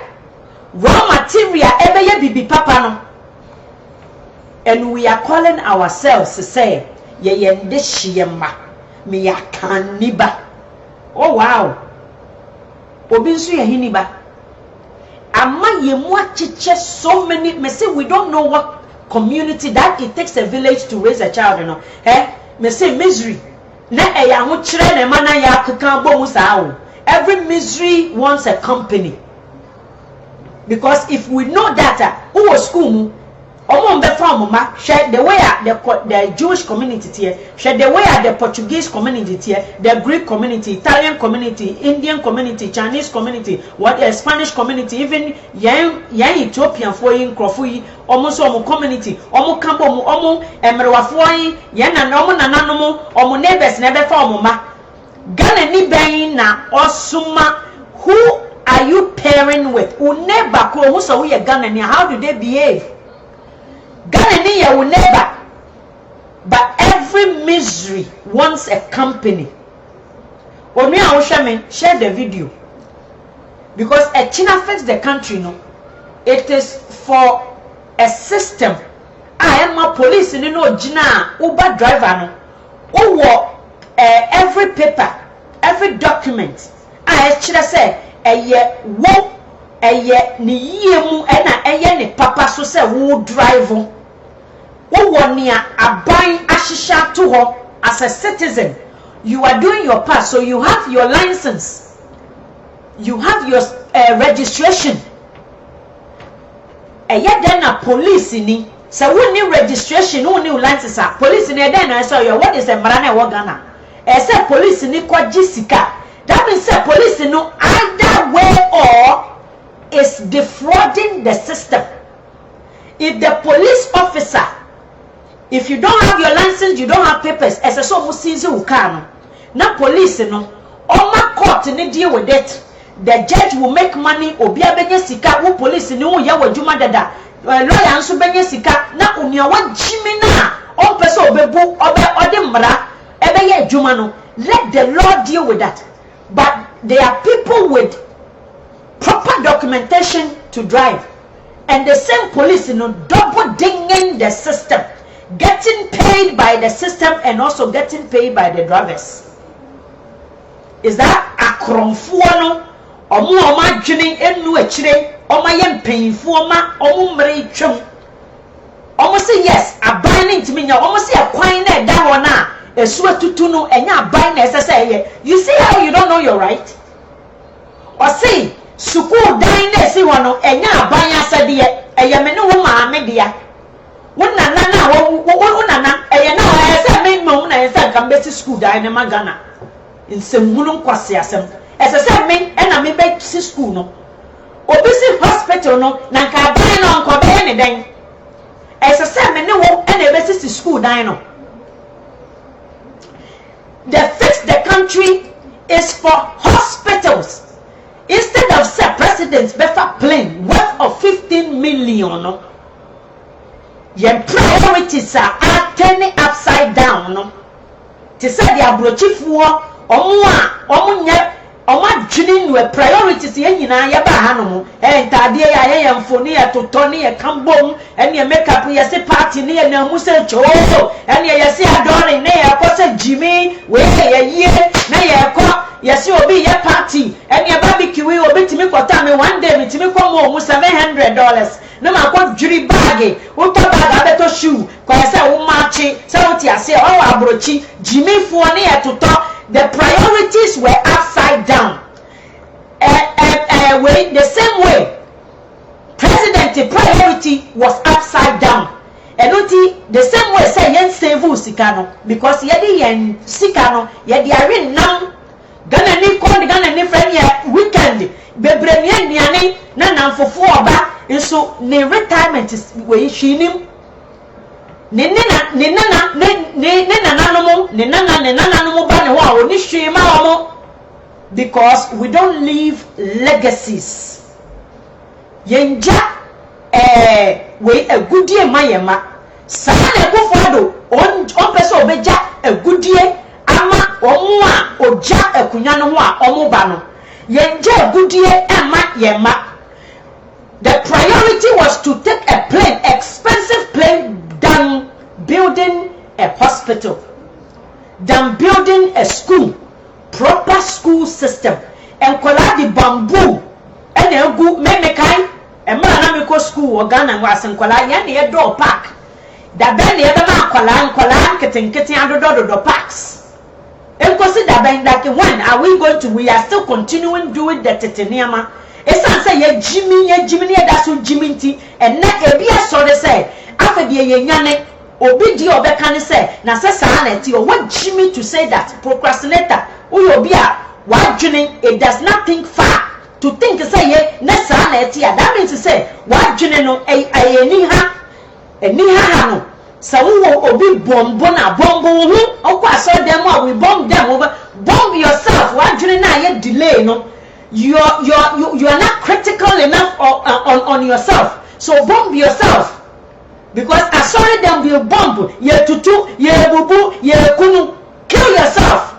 ebe ye bibi papa no and we are calling ourselves to say ye yende shiema me ya kaniba. Oh wow, obi nso ye hiniba ama ye mu achiche so many. Me say we don't know what community that it takes a village to raise a child, you know. Me say misery na ya ho kire na ma na ya keka bomu saa. Every misery wants a company, because if we know that who was school Omo mbe fa omoma hwe the way the Jewish community here, hwe the way the Portuguese community here, the Greek community, Italian community, Indian community, Chinese community, what Spanish community, even yan Ethiopian for yin krofo yi omo so omo community omo kambo omo emerwafo yin yan na omo nananom omo neighbors na be fa omoma Ghana ni ben na osuma. Who are you pairing with? Who neighbor ko who so we Ghana ni, how do they behave? Ghana ni ya neighbor, but every misery wants a company. When we are share the video, because a China affects the country. No, it is for a system. I am a police in Jina Uber driver no. Every paper, every document. I actually say ni yemu ena ni papa so say wo drive wo nia aban ahisha to ho as a citizen. You are doing your part, so you have your license, you have your registration. Then a police ni say wo ni registration, wo ni license. Police ni then I say what is a marana wo Ghana? Say police ni kwa jisika. That means say police no either way or is defrauding the system. If the police officer, if you don't have your license, you don't have papers, as a so musizi ukano. Na police no, oma court ni deal with it. The judge will make money. Obia benye sika, wo police ni wo ya wajuma dada. Lawyer anso benye sika na unia wa jimina. On person obebu ode mra ebe ye juma no. Let the law deal with that. But there are people with proper documentation to drive, and the same police double dinging the system, getting paid by the system and also getting paid by the drivers. Is that akromfuano omu oma dwene enu akire oma ye mpanyinfu oma omu mre twem omu say yes aban ne ntimi nya omu say akwan na eda ho na esu atutu no enya aban na esese. You see how you don't know your right? Or see school dan na esi ho no enya aban asede eye me ne wo maame dia wo nana na wo nana eye na ese me mum na ese kan be school dan na magana nsemmunu nkwase asem esese me na me be school no obi si hospital no na ka aban no nko be ne dan esese me ne wo na be si school dan no. The fix the country is for hospitals. Instead of say presidents better plane worth of 15 million, no, your priorities are turning upside down. No, to say the abrochifuo Oma dreaming with priorities yen na ya ba hanom entade ya ye mfoni ya totoni ya kambom ene makeup ya se party ne na mu se cho ene ya se adore ne ya ko se jimi we ya ye na ya ko ya se obi ya party ene ya barbecue we obi timi kwota me one day me timi kwa mo $700 na ma ko juri bag wo to bag abeto shoe kwa se wo machi se wo ti ase o abrochi jimi fo ne ya toto. The priorities were upside down. The same way, president priority was upside down. And the same way say yen save sikano because yedi yen sikano yedi are now Ghana ni kon Ghana ni friend ya weekend bebremie niane na namfofo oba nso ne retirement we hwinim ne nana ba ne ho a oni hwe ma omo because we don't leave legacies. Yenja we agudie mayema sana ekofado on person obeja agudie ama omo a oja akunya no ho a omo ba no yenja agudie ama yema. The priority was to take a plane, expensive plane, than building a hospital, than building a school, proper school system. And kola di bamboo and egu memekai and man go school or Ghana was and kola yan near door park. That ben the other man kola kitten under the parks. And consider ben that when are we going to? We are still continuing doing the titanium. Esan say ye Jimmy that's what Jimmy T and not a be a sort of say I afa de ye nyane obi di obeka ne say na se saa na ti o what Jimmy to say that procrastinator uyo obi a wadwene it does not think far to think say ye na saa na ti that means to say wadwene no ni ha no sa wo obi bombo na bombo hu okwa so dem a we bomb them over bomb yourself wadwene na ye delay no you are not critical enough on yourself so bomb yourself because I sorry them will bomb ye tutu ye bubu ye kunu kill yourself.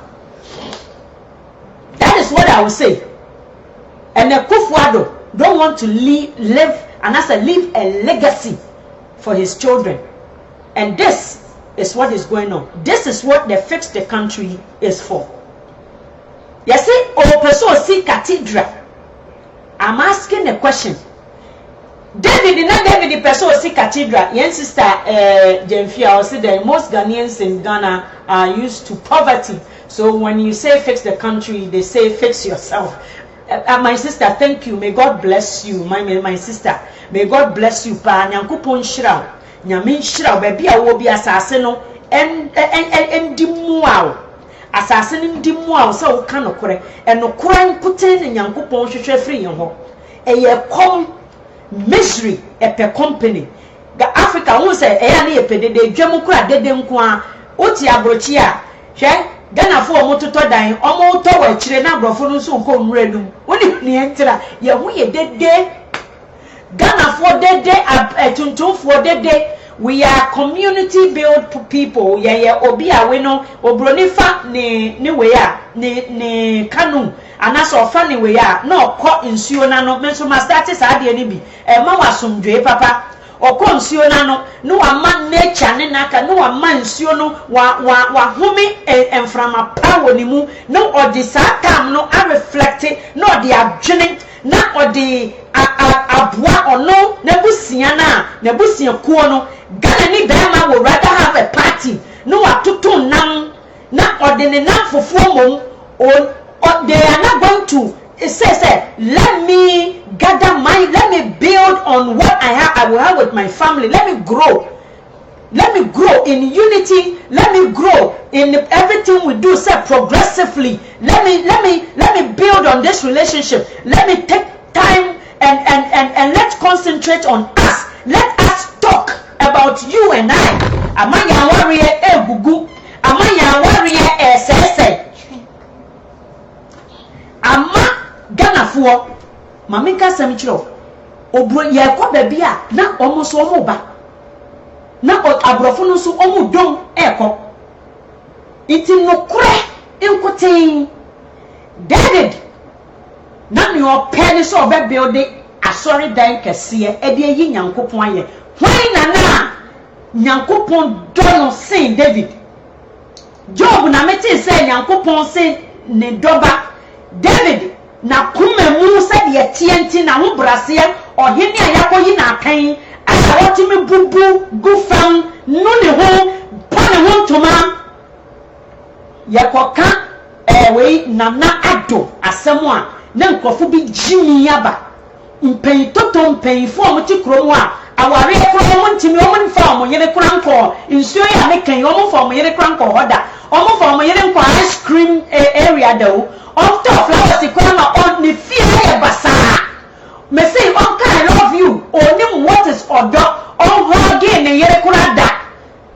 That is what I will say. And the Kufuado don't want to live and as a leave a legacy for his children. And this is what is going on. This is what the Fix the Country is for. You see, oh person see Cathedral. I'm asking a question. David the person see Cathedral. Yen sister Jemfia will say that most Ghanaians in Ghana are used to poverty. So when you say fix the country, they say fix yourself. My sister, thank you. May God bless you. My sister. May God bless you. Pa nyankopon shira. Nyamin shira baby a wo bi asase no en dimu awo. Asase no dimu awo se wo ka no kore. Enokora nkoten ne nyankopon hwehwe free yen ho. Eye kom misery epe company. Ga Africa won say eya na yepedede dwam kura dede nko a oti abrochi a hwe Ghana for mototo dan omo to wa kire na brofo no so nko nwura num woni ne entira ye hu ye dede Ghana for dede tuntum for dede we are community built people ye obi a we no obroni fa ne we a ne kanu anaso fa ne we a na okọ nsuo na no me so ma start sa de ni bi ma wasomdwe papa okonsuo na no no ama nature ne naka no ama nsuo no wa humi enframa power ni mu no odi satam no a reflect no odi adwene na odi abua ono na busia kuo no Ghana ni bema would rather have a party no atutu nam na odi ne nam fofo mom on they are not going to say let me let me build on what I will have with my family. Let me grow in unity. Let me grow in everything we do, say progressively. Let me build on this relationship. Let me take time and let's concentrate on us. Let us talk about you and I. Amaya warrior gugu. Amaya warrior sese. Ama Ghana for Mamika Semchro Obro ye kwa baby a na omo so omo ba na abrofo no so omo dom eko iti no kure enkoten David na me o pele so be build asori dan kese e de yi nyankopon aye hwan na nyankopon don sin David Job na meti say nyankopon sin ne doba David na kuma mu se de tienti na ho brase ohene ayakoyi na kan asa wotimi bubu gufam no ne ho pone ho ntoma yakoka we nana ado asemu a na nkofo bi jimi aba mpen toto mpen fo mo ti kromo a aware ko mo ntimi o mo nfa mo yene kranko nsuo ya me kan o mo fo mo yene kranko hoda o mo fo mo yene nko ice cream area dawo on top flowers ikwana on the fear basa me say on I love you onim what is odo on ho again ne yere kurada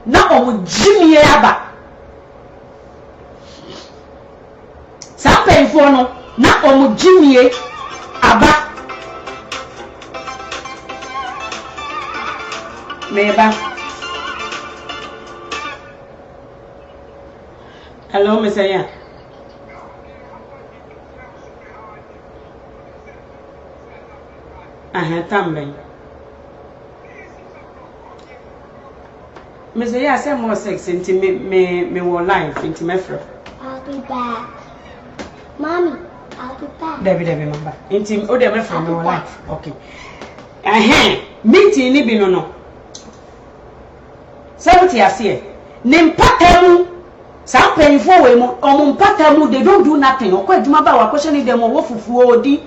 na o jimi aba sampen fo no na o jimi aba meba hello Messiah. Tamben. Messiah, I say more sex into me war life into my friend. I'll be back. Mommy, I'll be back. Debbie, remember. Into oh, they from your life. Okay. Meeting ni binono. Sabati asie. Nimpatamu. Some paying for we mo. Omumpatamu they don't do nothing. Okwa juma ba wa question them wo fufuo odi.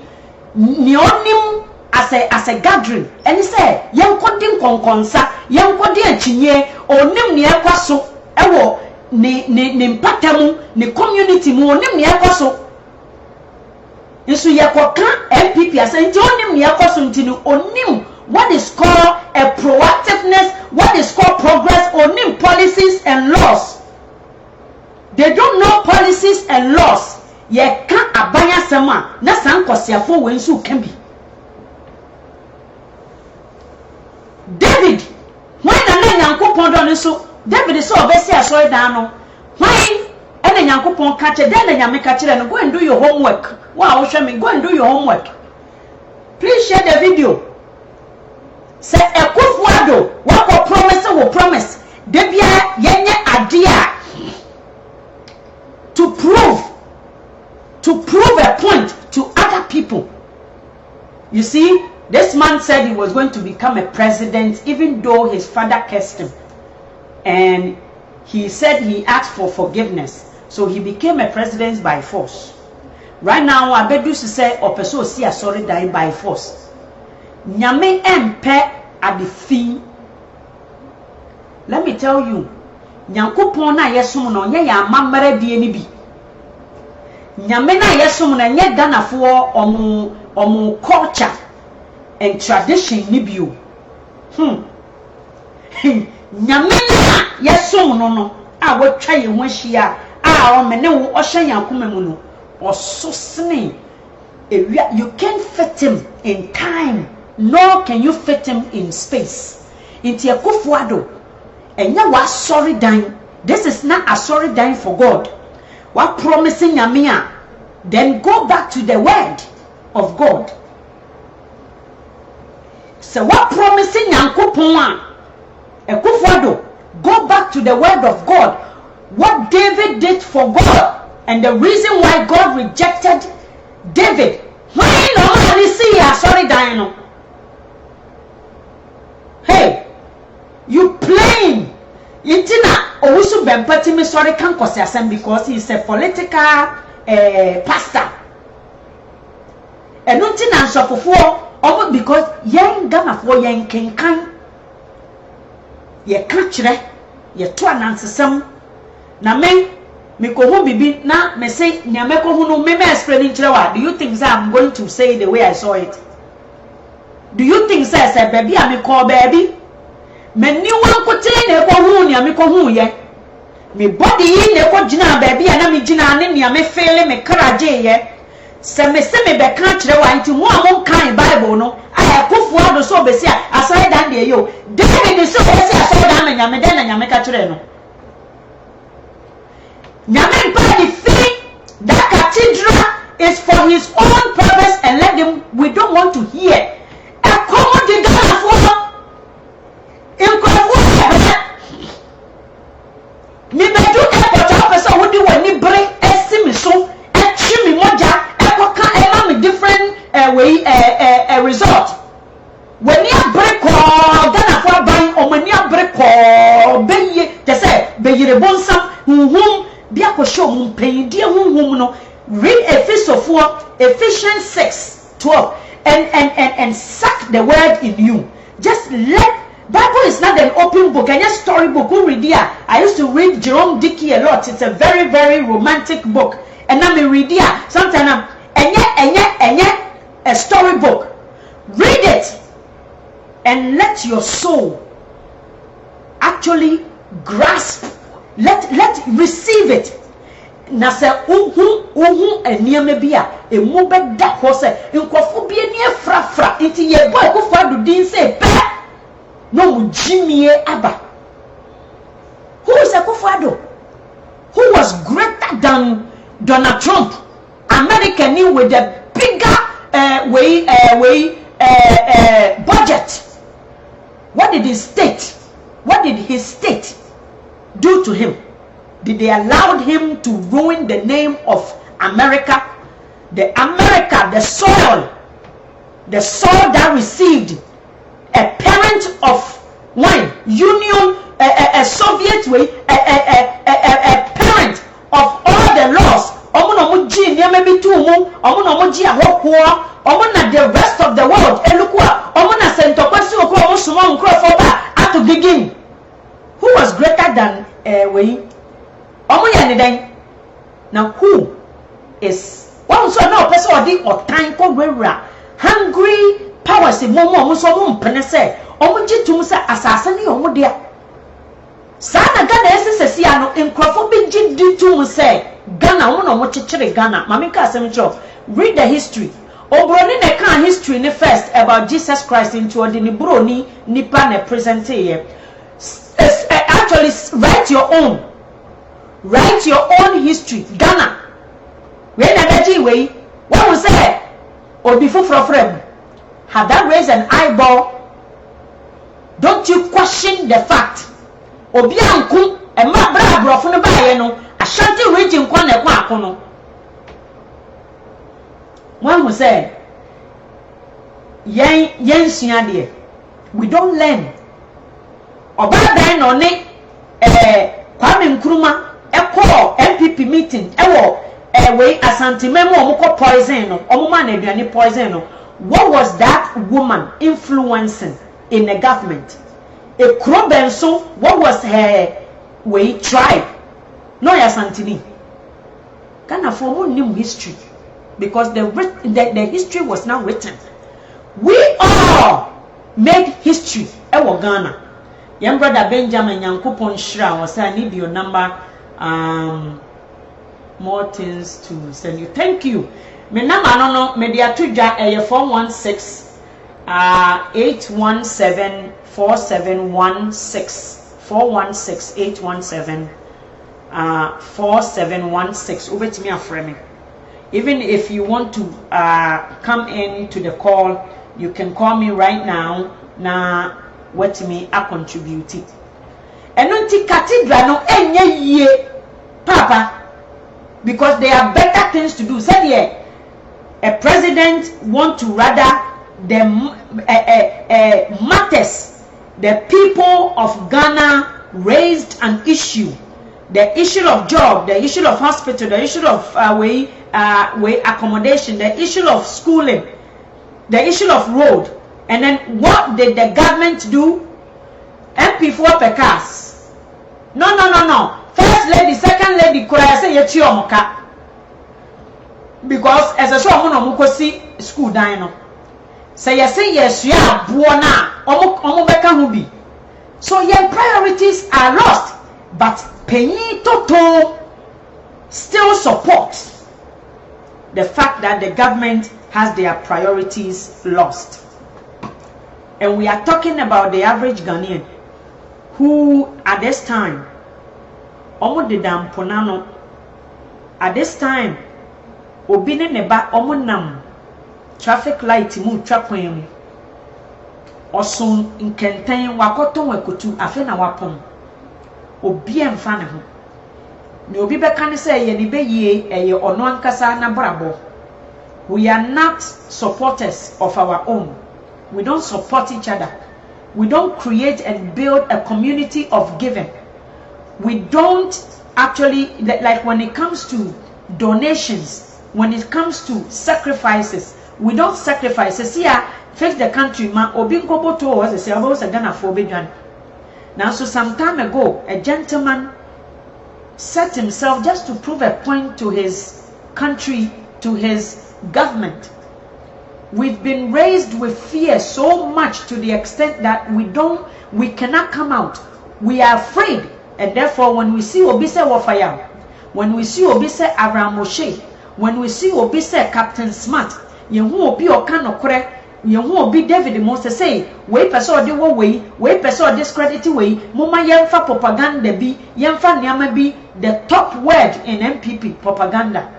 Ni onim as a gathering and say yankodi nkonkonsa yankodi achinye onim ne ekwaso ewo ne mpatamu ne community mu onim ne ekwaso nso yekoka MPP asenti onim ne ekwaso ntinu onim what is called a proactiveness, what is called progress, onim policies and laws. They don't know policies and laws. Ye ka abanya sema na san kwasiafo wensu kan bi. David, when na Nyankopon don so, David so obesi asoy dan no. When ene Nyankopon ka che den na Nyame ka kire no, go and do your homework. Wa wo hwe me, go and do your homework. Please share the video. Say Ekufuado, what will promise. Debia yenye idea to prove a point to other people. You see, this man said he was going to become a president even though his father cursed him. And he said he asked for forgiveness. So he became a president by force. Right now, I bet you to say, Opeso si sorry die by force. Nyame empe at the fee. Let me tell you, Nyankopon na yesum no nye ya mamere die ni bi. Nyame na yesum na nye Ghanafoɔ omu culture and tradition ni bi o. Nyame na yesum no a wotwa ye ho ahia a o mene wo ohye Yankoma mu no osusne ewia. You can't fit him in time, nor can you fit him in space. Inti Ekufuado enya wa sorry dan. This is not a sorry dan for God. What promising Nyame, then go back to the word of God. So what promising Nyankopon Ekufuado, go back to the word of God. What David did for God, and the reason why God rejected David. Why normally see a sorry dan? Hey, you playing Itina Owusu Bempati me sorry can Kosiasem because he's a political pastor. And nothing answer for because young Ghana for young king can ye catchere ye to announce some na me ko ho bibi na me say nyame ko hu no me explain chirewa. Do you think that I'm going to say the way I saw it? Do you think say baby am call baby mani wan ko tire na ko hu nyame ko hu ye me body yi na ko gina baby na me gina ne nyame fele me kraje ye se me be kan chirewa nti ho am kan Bible no aya Kufuado so obesi aside dan de yo David so obesi aside dan nyame den na nyame ka chire no. Nyame by the thing that cathedral is for his own purpose and let them. We don't want to hear. A common the Ghana for in me do a officer who do any break estimate so a chimney moja a different result. When you break all Ghana for buying or when you break all be they say be you bonsam whom biako show mum pay dia hum no. Read Ephesians 6:12 and suck the word in you. Just let Bible is not an open book and a storybook. Who read here? I used to read Jerome Dickey a lot. It's a very, very romantic book. And now me read here. Sometimes a storybook. Read it and let your soul actually grasp. Let receive it. Na se uhu eniame bia emu beda ho se nkofo bia ne frafra nti ye boy Kufuado din se pe no mujimie aba. Who is Kufuado? Who was greater than Donald Trump? American with a bigger budget. What did his state do to him? Did they allow him to ruin the name of America? The soil that received a parent of one union, a Soviet way, a parent of all the laws. Maybe 2 mu omo na omo ji ahoko omo na the rest of the world eluku a omo na sentokwasi okro omo sumo nkrofo ba ato gigim. Who was greater than we omo ya ne dan. Now who is one so na person odi otan ko wewura hungry powers momo omo so omo mpene se omo gitum se asase ne omo dia. Sana Ghana esesesi ano nkrofo bi gidi tum se Ghana omo na omo chechire Ghana. Mama ka asem cho. Read the history. Obroni ne kan history ne first about Jesus Christ into ordini broni nipa ne present here. Actually write your own. Write your own history. Ghana. We na gaji we. What we say? Obi fufro frem. Have that raised an eyeball? Don't you question the fact? Obi anku e ma bra brofo no baaye no Ashanti region kwa na kwa akono. One will say, yen sua de. We don't learn. Oba dan no ne Kwame Nkrumah call MPP meeting ewo we Asante memo omko poison no omuma na aduane poison no. What was that woman influencing in the government? A Krobenso, what was her way tribe? No Asantini. Ghana for new history because the history was now written. We all made history ewo Ghana. Young brother Benjamin Yankupon Shra was I need your number more things to send you. Thank you. Me number no media tuja 416 817 4716 416 817 4716 over to me a frame. Even if you want to come in to the call, you can call me right now. Na what me a contribute. And not Cathedral no enye ye papa because there are better things to do. Said here, a president want to rather the matters the people of Ghana raised an issue. The issue of job, the issue of hospital, the issue of way accommodation, the issue of schooling, the issue of road. And then what did the government do? MP4 per cars. No. First lady, second lady, could I say yetiomoka? Because as a show no see school dino. Say yes, yeah, buona, omo beka hubi. So your priorities are lost, but Penny Toto still supports the fact that the government has their priorities lost. And we are talking about the average Ghanaian who at this time omo de damponano at this time obi ne neba omo nam traffic light mu twakwan mu osun nkenten wakoton wakotu afi na wapom obi emfa ne ho ne obi beka ne say ye ne beyie eye ono ankasa na brabo. We are not supporters of our own. We don't support each other. We don't create and build a community of giving. We don't actually, like when it comes to donations, when it comes to sacrifices, we don't sacrifice. See, face the country, ma obinkobo to was say about Ghana for bedwan. Now, so some time ago, a gentleman set himself just to prove a point to his country, to his government. We've been raised with fear so much to the extent that we cannot come out. We are afraid, and therefore when we see Obise Wafaya, when we see Obise Abraham Moshe, when we see Obise Captain Smart, yehu obi okanokore, yehu obi David Moses say, we person de wo we person discredit we, mama yemfa propaganda bi, yemfa niama bi, the top word in MPP propaganda.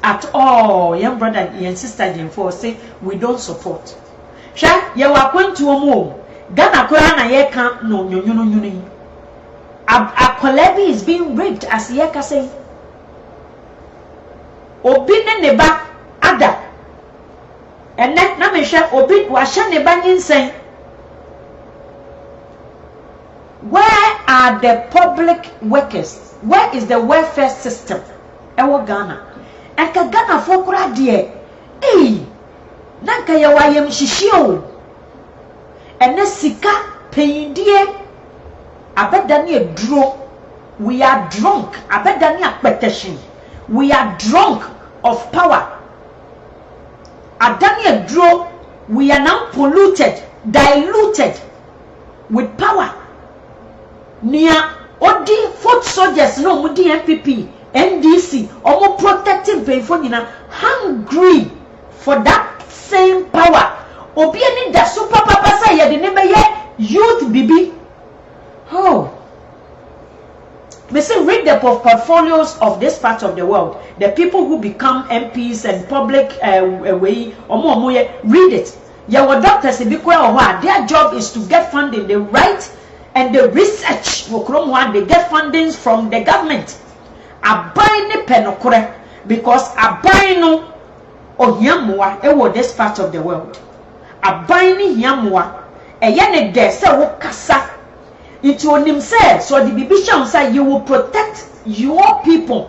At all, young brother and sister Jimfo say we don't support. Sha ye wa kwantu omo Ghana kura na ye kan no nyonyono a Kolebi is being raped as ye ka say obi ne neba ada ene na me hwe obi wa hye ne ba nyinsen. Where are the public workers? where is the welfare system ewo Ghana anka Ghana fo kura de nanka ye wayem hihie o ene sika peyindie abeda ne aduro. We are drunk abeda ne akpeteshin. We are drunk of power. Adani aduro. We are now polluted, diluted with power. Nia odi foot soldiers no mudi MPP, NDC, omo protecting people hungry for that same power. Obi any da super papa say ye de nebe ye youth bibi. Oh. We say read the portfolios of this part of the world. The people who become MPs and public way read it. Your doctors their job is to get funding. They write and they research. They get fundings from the government. Abayne penokore because abayno ohiamwa ewo this part of the world. Abayne hiamwa eyene de se wo kasa. It will say so the Bibishan say you will protect your people.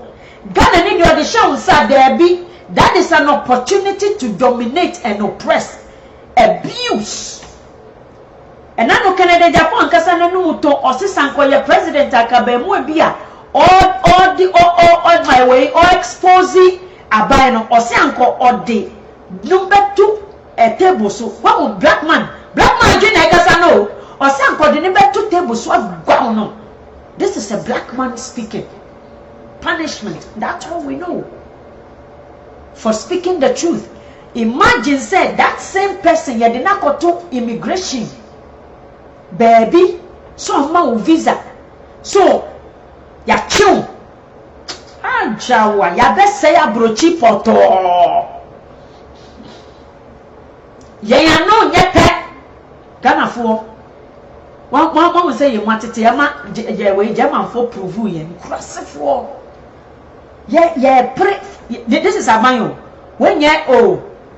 Ghana need the show say there be that is an opportunity to dominate and oppress, abuse. And now Canada Japan kasa na no to osisanko ye president akabemu bia all my way or exposing abai no osianko ode number 2 a table so what black man jina kasa no. This is a black man speaking. Punishment. That's all we know. For speaking the truth. Imagine say that same person you did not go to immigration. Baby. So ma visa. So ya chill. Jawa ya best say abrochi poto. Ya no yepe. Ghana for one will say you want to yama we German for prove yen crosifo. This is abayo. When ye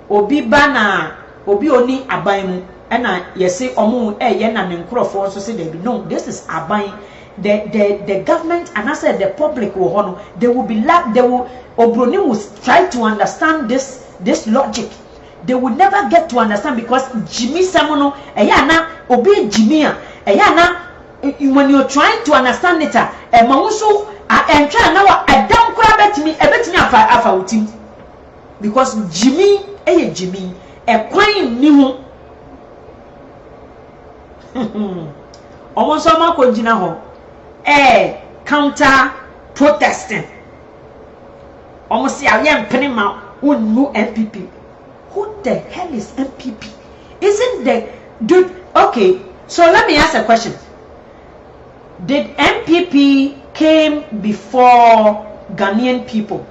obi bana obi oni abayimu and ye say omu yen and nkrofo so say they be no, this is abayin. The government and I said the public will honor, they will be Obroni will try to understand this logic. They will never get to understand because Jimmy Samono eyana obi Jimmy eyana when you're trying to understand it mawuso and try now I don't grab it me afa utim because Jimmy Jimmy kwan ni ho almost so ma ko jina ho counter protesting almost ya mpene ma unu MPP. Who the hell is MPP? Isn't the dude? Okay, so let me ask a question. Did MPP came before Ghanaian people?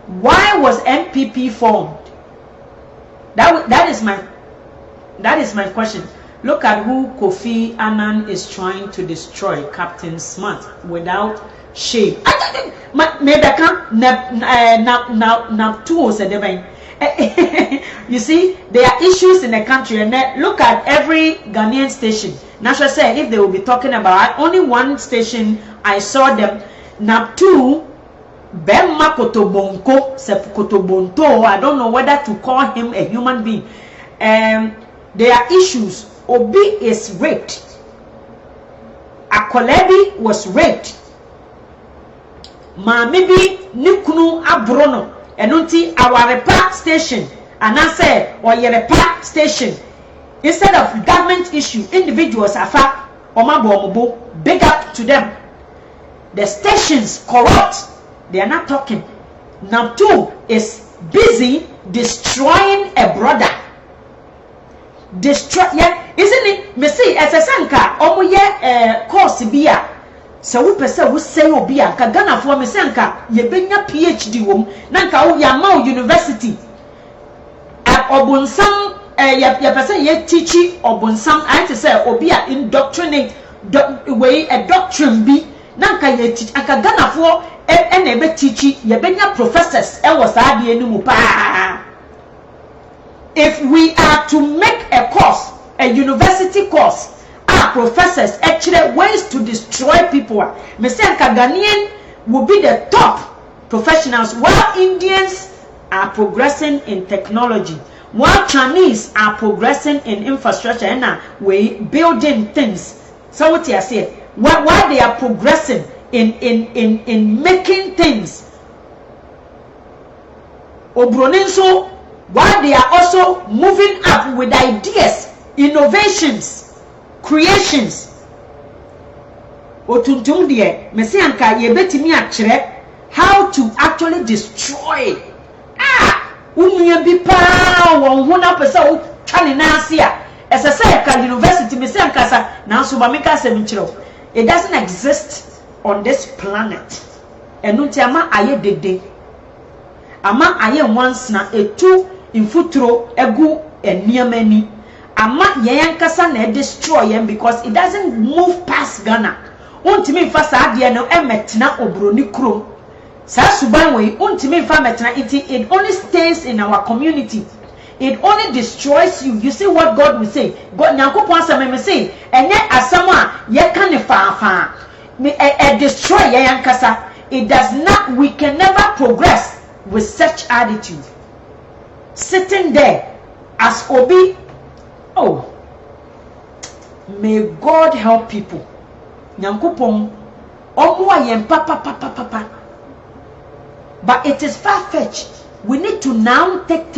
Why was MPP formed? That is my question. Look at who Kofi Annan is trying to destroy, Captain Smart, without shame. You see, there are issues in the country, and look at every Ghanaian station. Nasha said if they will be talking about only one station, I saw them. Naptu Bemma Kotobonko Sepkotobonto. I don't know whether to call him a human being. There are issues. Obi is raped. Akolebi was raped. Maybe Nikunu Abrono. Enunti Awarepa station. And I said, or Yerepa station. Instead of government issue, individuals afa Omabo, big up to them. The stations corrupt. They are not talking. Naptu is busy destroying a brother. Destroy, yeah, isn't it? Me see, as a sanka, omoye course biya. So we pese we say obiya. Ka Ghana for me sanka ye benya PhD wom. Nanka o ya ma university. Obunsam ye pese ye teachi obunsam. I to say obiya indoctrinate way a doctrine bi. Nanka ye teach. Anka Ghana for ebe teachi ye benya professors. Was adi enimu pa. If we are to make a course, a university course, are professors actually ways to destroy people. Me say Ghanaian will be the top professionals, while Indians are progressing in technology, while Chinese are progressing in infrastructure and we building things. So what you say? Why they are progressing in making things. Obroninso, while they are also moving up with ideas, innovations, creations. Otuntum die, me say anka ye betimi akire how to actually destroy. Unuya bi pa won ho na pese o twa ne na ase a esese ka university me say anka sa na so ba me ka se me kire. It doesn't exist on this planet. Enu ti ama aye dede. Ama aye once na etu infuturo egu eniamani. Ama yankasa na destroy them because it doesn't move past Ghana. Untimi fa sa ade no emetna obroni krom. Sa suban we untimi fa metna it only stays in our community. It only destroys you. You see what God will say. God nyankopon asem me say enye asem a ye kan fa me destroy yankasa. It does not, we can never progress with such attitude. Sitting there as Obi. Oh, may God help people. Nyankopon omo ayem papa. But it is far-fetched. We need to now take